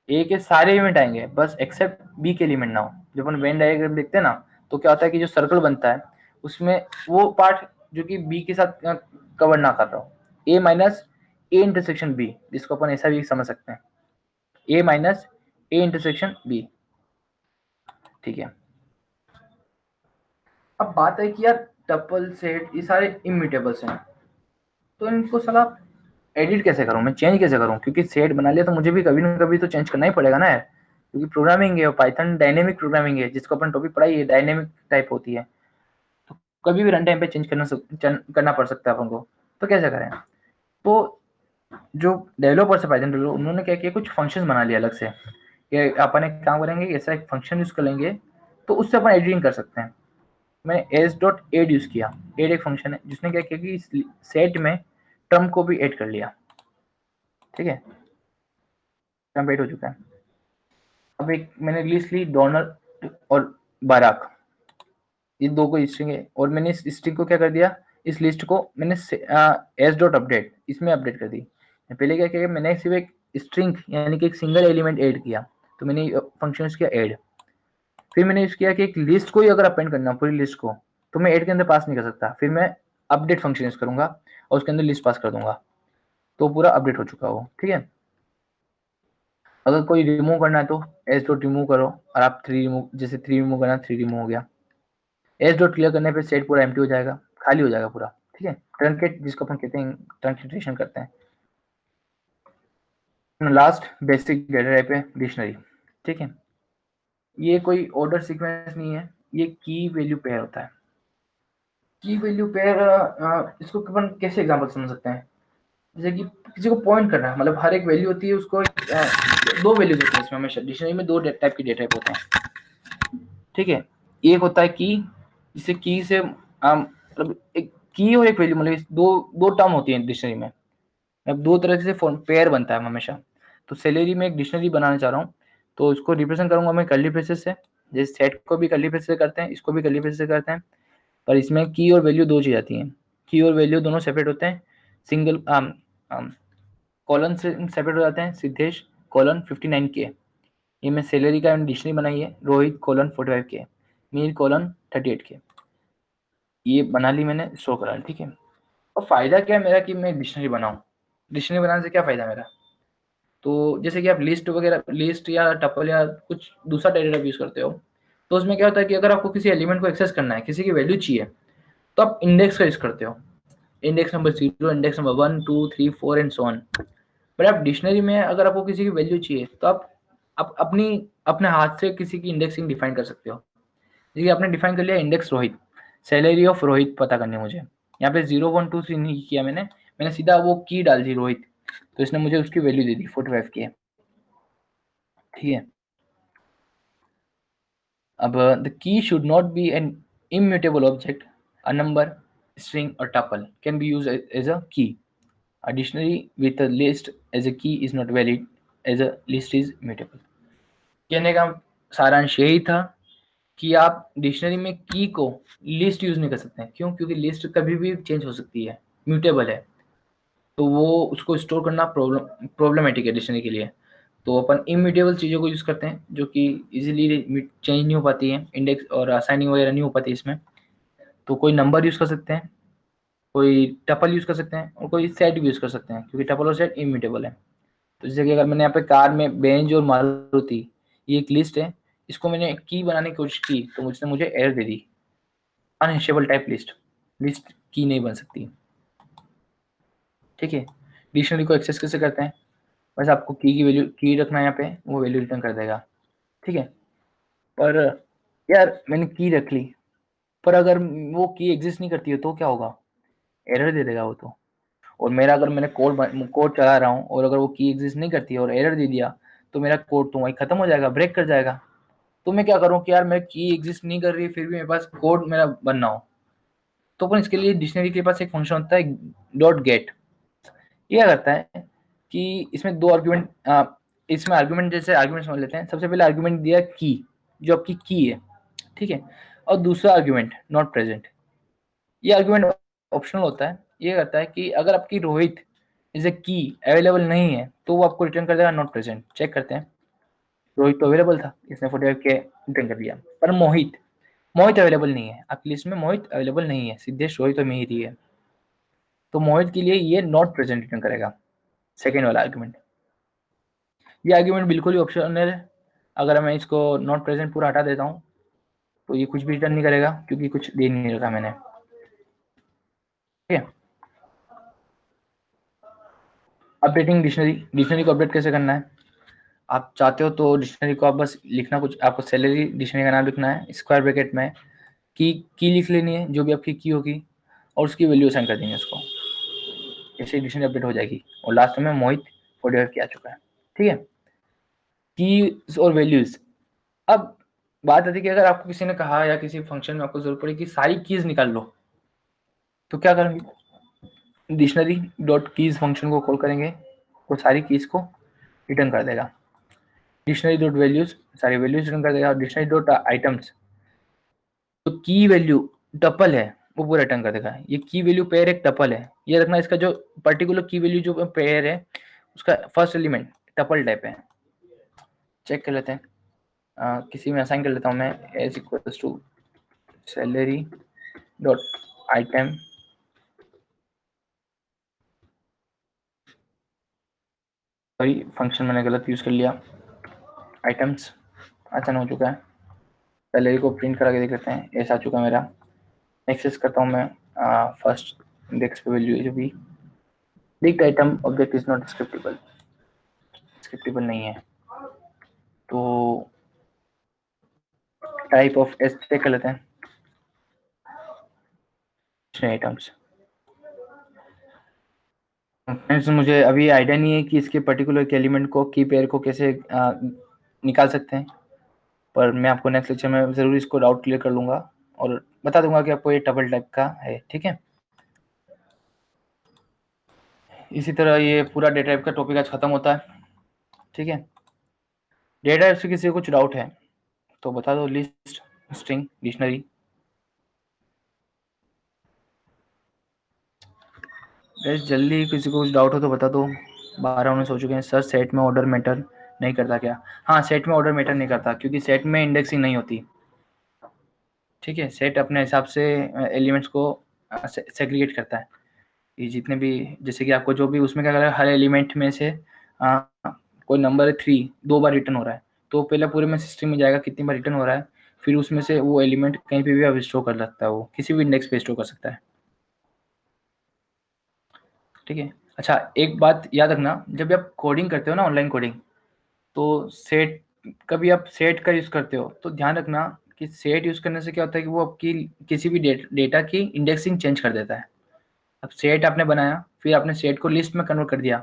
ए के सारे एलिमेंट आएंगे बस एक्सेप्ट बी के एलिमेंट ना हो। जब अपन वेन डायग्राम देखते हैं ना तो क्या होता है कि जो सर्कल बनता है उसमें वो पार्ट जो कि बी के साथ कवर ना कर रहा हो, ए माइनस ए इंटरसेक्शन बी, जिसको अपन ऐसा भी समझ सकते हैं, ए माइनस ए इंटरसेक्शन बी, ठीक है। अब बात है कि यार टपल सेट ये सारे इम्यूटेबल्स हैं, तो इनको सलाह एडिट कैसे करूं, मैं चेंज कैसे करूं, क्योंकि सेट बना लिया तो मुझे भी कभी ना कभी तो चेंज करना ही पड़ेगा ना यार, क्योंकि प्रोग्रामिंग है और पाइथन डायनेमिक प्रोग्रामिंग है, जिसको अपन टॉपिक पढ़ाई है डायनेमिक टाइप होती है। तो कभी भी रन टाइम पे चेंज करना पड़ सकता है अपन को, तो कैसे करें? तो जो डेवलपर्स है पाइथन डेवलपर, उन्होंने क्या किया, कुछ फंक्शंस बना लिया अलग से कि अपन एक काम करेंगे, ऐसा एक फंक्शन यूज कर लेंगे तो उससे अपन एडिटिंग कर सकते हैं। मैंने एस डॉट एड यूज किया। एड एक फंक्शन है जिसने क्या किया कि इस सेट में टर्म को भी ऐड कर लिया। ठीक है, टर्म ऐड हो चुका है। अब एक मैंने लिस्ट ली, डोनर और बाराक, ये दो को स्ट्रिंग है, और मैंने इस स्ट्रिंग को क्या कर दिया, इस लिस्ट को मैंने एस डॉट अपडेट इसमें अपडेट कर दी। पहले क्या किया, मैंने सिर्फ एक स्ट्रिंग यानी कि एक सिंगल एलिमेंट ऐड किया, तो मैंने फंक्शन यूज किया ऐड। फिर मैंने यूज किया कि एक लिस्ट को ही अगर अपेंड करना पूरी लिस्ट को, तो मैं ऐड के अंदर पास नहीं कर सकता, फिर मैं अपडेट फंक्शन यूज करूंगा और उसके अंदर लिस्ट पास कर दूंगा, तो पूरा अपडेट हो चुका वो। ठीक है, अगर कोई रिमूव करना है तो एस डॉट रिमूव करो, और आप थ्री रिमूव, जैसे थ्री रिमूव करना, थ्री रिमूव हो गया। एस डॉट क्लियर करने पे सेट पूरा एम्प्टी हो जाएगा, खाली हो जाएगा पूरा। ठीक है, ट्रंकेट जिसको अपन कहते हैं, ट्रंकेटेशन करते हैं। लास्ट बेसिक डेटा टाइप है डिक्शनरी। ठीक है, ये कोई ऑर्डर सीक्वेंस नहीं है, ये की वैल्यू पेयर होता है। की वैल्यू पेयर, इसको अपन कैसे एग्जांपल समझ सकते हैं, जैसे कि किसी को पॉइंट करना है, मतलब हर एक वैल्यू होती है उसको दो वैल्यूज होती है इसमें हमेशा, डिक्शनरी में दो टाइप की डेटा टाइप होते हैं। ठीक है, एक होता है की, जिसे की से मतलब एक की और एक वैल्यू, मतलब दो दो टर्म होती है डिक्शनरी में, अब दो तरह से पेयर बनता है हमेशा। तो सैलरी में एक डिक्शनरी बनाना चाह रहा हूँ, तो इसको रिप्रेजेंट करूंगा मैं कर्ली ब्रेसेस से, जैसे सेट को भी कर्ली ब्रेसेस से करते हैं, इसको भी कर्ली ब्रेसेस से करते हैं, पर इसमें की और वैल्यू दो चीज आती हैं। की और वैल्यू दोनों सेपरेट होते हैं, सिंगल कॉलन से सेपरेट हो जाते हैं। सिद्धेश कॉलन 59K, ये मैं सैलरी का डिक्शनरी बनाई है। Rohit colon 45K, Mir colon 38K, ये बना ली मैंने, शो करा। ठीक है, और फायदा क्या है मेरा कि मैं डिक्शनरी बनाऊं, डिक्शनरी बनाने से क्या फायदा है मेरा, तो जैसे कि आप लिस्ट वगैरह, लिस्ट या टपल या कुछ दूसरा डेटा टाइप यूज करते हो, तो उसमें क्या होता है कि अगर आपको किसी एलिमेंट को एक्सेस करना है, किसी की वैल्यू चाहिए, तो आप इंडेक्स का यूज करते हो, index number 0, index number 1 2 3 4 and so on. But आप डिक्शनरी में अगर आपको किसी की वैल्यू चाहिए, तो आप अपने हाथ से किसी की इंडेक्सिंग डिफाइन कर सकते हो। जैसे आपने डिफाइन कर लिया index Rohit, salary of Rohit पता करनी है मुझे, यहाँ पे 0 1 2 3 नहीं किया मैंने सीधा वो की डाल दी रोहित, तो इसने मुझे उसकी वैल्यू दे दी 45K। ठीक है, अब the key should not be an immutable object, a number, string or tuple can be used as a key. A dictionary with a list as a key is not valid as a list is mutable. कहने का सारांश यही था कि आप dictionary में की को लिस्ट यूज नहीं कर सकते हैं। क्यों? क्योंकि लिस्ट कभी भी चेंज हो सकती है, म्यूटेबल है, तो वो उसको स्टोर करना प्रॉब्लमेटिक है डिक्शनरी के लिए। तो अपन इम्यूटेबल चीज़ों को यूज़ करते हैं जो कि इजीली चेंज नहीं हो पाती है, इंडेक्स और असाइनिंग वगैरह नहीं हो पाती इसमें। तो कोई नंबर यूज़ कर सकते हैं, कोई टपल यूज़ कर सकते हैं, और कोई सेट भी यूज़ कर सकते हैं, क्योंकि टपल और सेट इम्यूटेबल है। तो जैसे कि अगर मैंने यहाँ पे कार में बेंज और मारुति, ये एक लिस्ट है, इसको मैंने की बनाने की कोशिश की तो मुझे एरर दे दी, अनस्टेबल टाइप लिस्ट, लिस्ट की नहीं बन सकती। ठीक है, डिक्शनरी को एक्सेस कैसे करते हैं, बस आपको की वैल्यू की रखना है यहाँ पे, वो वैल्यू रिटर्न कर देगा। ठीक है, पर यार मैंने की रख ली, पर अगर वो की एग्जिस्ट नहीं करती है तो क्या होगा, एरर दे देगा वो तो। और मेरा अगर मैंने कोड चला रहा हूँ और अगर वो की एग्जिस्ट नहीं करती है और एरर दे दिया, तो मेरा कोड तो वहीं खत्म हो जाएगा, ब्रेक कर जाएगा। तो मैं क्या करूँ कि यार मेरी की एग्जिस्ट नहीं कर रही, फिर भी मेरे पास कोड मेरा बनना हो, तो अपन इसके लिए डिक्शनरी के पास एक फंक्शन होता है डॉट गेट। ये क्या करता है कि इसमें दो आर्ग्यूमेंट, इसमें आर्ग्यूमेंट, जैसे आर्ग्यूमेंट समझ लेते हैं। सबसे पहले आर्ग्यूमेंट दिया की, जो आपकी की है। ठीक है, और दूसरा आर्ग्यूमेंट नॉट प्रेजेंट। ये आर्ग्यूमेंट ऑप्शनल होता है, ये करता है कि अगर आपकी रोहित इज ए की अवेलेबल नहीं है, तो वो आपको रिटर्न कर देगा नॉट प्रेजेंट। चेक करते हैं, रोहित तो अवेलेबल था, इसने 45K रिटर्न कर दिया, पर मोहित मोहित अवेलेबल नहीं है आपकी लिस्ट में, मोहित अवेलेबल नहीं है, सिद्धेश रोहित और मिहिर ही है, तो मोहित के लिए ये नॉट प्रेजेंट रिटर्न करेगा, सेकेंड वाला आर्ग्यूमेंट। ये आर्ग्यूमेंट बिल्कुल ही ऑप्शनल है, अगर मैं इसको नॉट प्रेजेंट पूरा हटा देता हूँ तो ये कुछ भी रिटर्न नहीं करेगा, क्योंकि कुछ दे नहीं रखा मैंने। ठीक है, अपडेटिंग डिक्शनरी, डिक्शनरी को अपडेट कैसे करना है, आप चाहते हो तो डिक्शनरी को आप बस लिखना, कुछ आपको सैलरी डिक्शनरी का नाम लिखना है स्क्वायर ब्रैकेट में, की लिख लेनी है, जो भी आपकी की होगी, और उसकी वैल्यू असाइन कर देनी है उसको। ऐसे डिक्शनरी अपडेट हो जाएगी। और लास्ट में मोहित 45 की आ चुका है। ठीक है, कीज और वैल्यूज। अब बात आती है कि अगर आपको किसी ने कहा या किसी फंक्शन में आपको जरूरत पड़ी कि सारी कीज निकाल लो, तो क्या करेंगे? डिक्शनरी डॉट कीज फंक्शन को कॉल करेंगे, वो सारी कीज को रिटर्न कर देगा। डिक्शनरी डॉट वैल्यूज सारी वैल्यूज रिटर्न कर देगा। और डिक्शनरी डॉट आइटम्स, तो की वैल्यू टपल है वो पूरा रिटर्न कर देगा। ये की वैल्यू पेयर एक टपल है, ये रखना। इसका जो पर्टिकुलर की वैल्यू जो पेयर है उसका फर्स्ट एलिमेंट टपल टाइप है। चेक कर लेते हैं। किसी में असाइन कर लेता हूँ मैं, age equals to salary dot item. Sorry, function मैंने गलत यूज कर लिया। आइटम्स अचानक हो चुका है। सैलरी को प्रिंट करा के देख लेते हैं। ऐसा आ चुका है मेरा। एक्सेस करता हूँ मैं फर्स्ट इंडेक्स पे वैल्यू जो भी dict item object is not descriptible, descriptible नहीं है, तो टाइप ऑफ एस चेक कर लेते हैं। आइटम्स फ्रेंड्स, मुझे अभी आइडिया नहीं है कि इसके पर्टिकुलर के एलिमेंट को की पेयर को कैसे निकाल सकते हैं, पर मैं आपको नेक्स्ट लेक्चर में ज़रूर इसको डाउट क्लियर कर लूँगा और बता दूंगा कि आपको ये डबल टाइप का है। ठीक है, इसी तरह ये पूरा डेटा टाइप का टॉपिक आज खत्म होता है। ठीक है, डेटा टाइप से किसी को कुछ डाउट है तो बता दो। List, string, dictionary. गैस जल्दी किसी को कुछ डाउट हो तो बता दो। 12-19 हो चुके हैं। सर सेट में ऑर्डर मैटर नहीं करता क्या? हाँ, सेट में ऑर्डर मैटर नहीं करता क्योंकि सेट में इंडेक्सिंग नहीं होती। ठीक है, सेट अपने हिसाब से एलिमेंट्स को सेग्रीगेट करता है। ये जितने भी, जैसे कि आपको जो भी उसमें क्या कर रहा है, हर एलिमेंट में से आ, कोई नंबर 3 2 बार रिटर्न हो रहा है, तो पहले पूरे में सिस्टम में जाएगा कितनी बार रिटर्न हो रहा है, फिर उसमें से वो एलिमेंट कहीं पे भी आप स्टोर कर सकता है, वो किसी भी इंडेक्स पे स्टोर कर सकता है। ठीक है, अच्छा एक बात याद रखना, जब भी आप कोडिंग करते हो ना, ऑनलाइन कोडिंग, तो सेट, कभी आप सेट का यूज़ करते हो तो ध्यान रखना कि सेट यूज़ करने से क्या होता है कि वो आपकी किसी भी डेटा की इंडेक्सिंग चेंज कर देता है। अब सेट आपने बनाया, फिर आपने सेट को लिस्ट में कन्वर्ट कर दिया,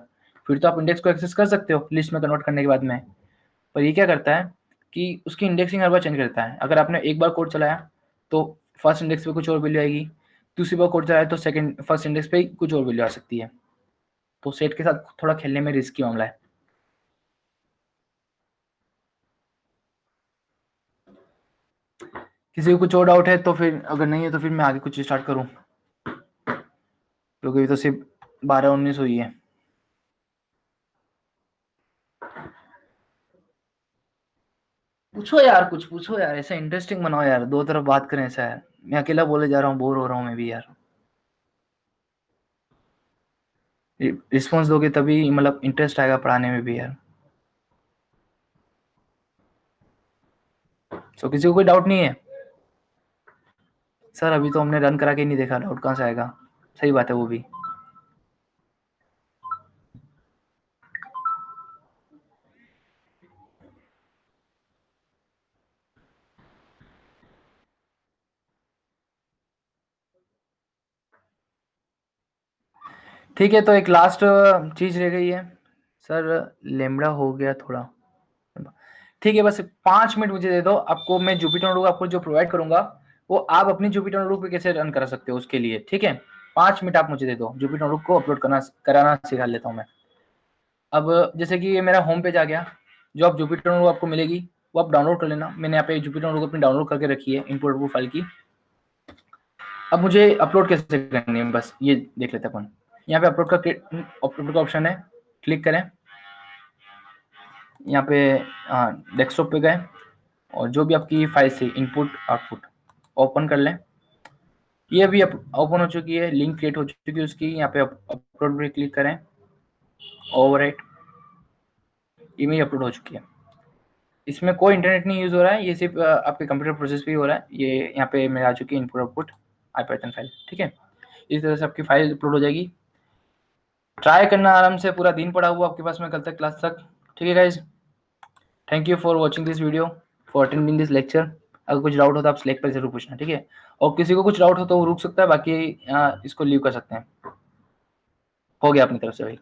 फिर तो आप इंडेक्स को एक्सेस कर सकते हो लिस्ट में कन्वर्ट करने के बाद में। पर ये क्या करता है कि उसकी इंडेक्सिंग हर बार चेंज करता है। अगर आपने एक बार कोड चलाया तो फर्स्ट इंडेक्स पे कुछ और वैल्यू आएगी, दूसरी बार कोड चलाया तो सेकंड फर्स्ट इंडेक्स पे कुछ और वैल्यू आ सकती है। तो सेट के साथ थोड़ा खेलने में रिस्की मामला है। किसी को कुछ और डाउट है तो फिर, अगर नहीं है तो फिर मैं आगे कुछ स्टार्ट करूँ, क्योंकि अभी तो सिर्फ 12-19 हुई है। पूछो यार, कुछ पूछो यार, ऐसा इंटरेस्टिंग बनाओ यार, दो तरफ बात करें ऐसा है। मैं अकेला बोले जा रहा हूँ, बोर हो रहा हूँ मैं भी यार। रिस्पॉन्स दोगे तभी मतलब इंटरेस्ट आएगा पढ़ाने में भी यार। तो किसी को कोई डाउट नहीं है? सर अभी तो हमने रन करा के नहीं देखा, डाउट कहाँ से आएगा? सही बात है वो भी। ठीक है, तो एक लास्ट चीज रह गई है। सर लेमड़ा हो गया थोड़ा। ठीक है, बस 5 मिनट मुझे दे दो, आपको मैं जुपिटर नोटबुक आपको जो प्रोवाइड करूंगा वो आप अपनी जुपिटर नोटबुक पे कैसे रन कर सकते हो उसके लिए। ठीक है, 5 मिनट आप मुझे दे दो, जुपिटर नोटबुक को अपलोड करना कराना सिखा लेता हूँ मैं। अब जैसे कि ये मेरा होम पेज आ गया, जो आप जुपिटर नोटबुक आपको मिलेगी वो आप डाउनलोड कर लेना। मैंने यहाँ पे जुपिटर नोटबुक अपनी डाउनलोड करके रखी है इनपुट फाइल की। अब मुझे अपलोड कैसे करनी है बस ये देख लेते हैं अपन। यहाँ पे अपलोड का ऑप्शन है, क्लिक करें। यहाँ पे डेस्कटॉप पे गए और जो भी आपकी फाइल थी इनपुट आउटपुट ओपन कर लें। ये अभी ओपन हो चुकी है, लिंक क्रिएट हो चुकी है उसकी। यहाँ पे अपलोड पे क्लिक करें, ओवरराइट, इमेज अपलोड हो चुकी है। इसमें कोई इंटरनेट नहीं यूज़ हो रहा है, ये सिर्फ आपके कंप्यूटर प्रोसेस पे ही हो रहा है। ये यहाँ पे मेरे आ चुकी है इनपुट आउटपुट आईपाइथन फाइल। ठीक है, इस तरह से आपकी फाइल अपलोड हो जाएगी। ट्राई करना आराम से, पूरा दिन पड़ा हुआ आपके पास में कल तक क्लास तक। ठीक है guys, thank you for watching this video, for attending this lecture. अगर कुछ डाउट हो तो आप स्लैक पर ज़रूर पूछना, ठीक है? और किसी को कुछ डाउट हो तो वो रुक सकता है, बाकी इसको लीव कर सकते हैं। हो गया अपनी तरफ से भाई।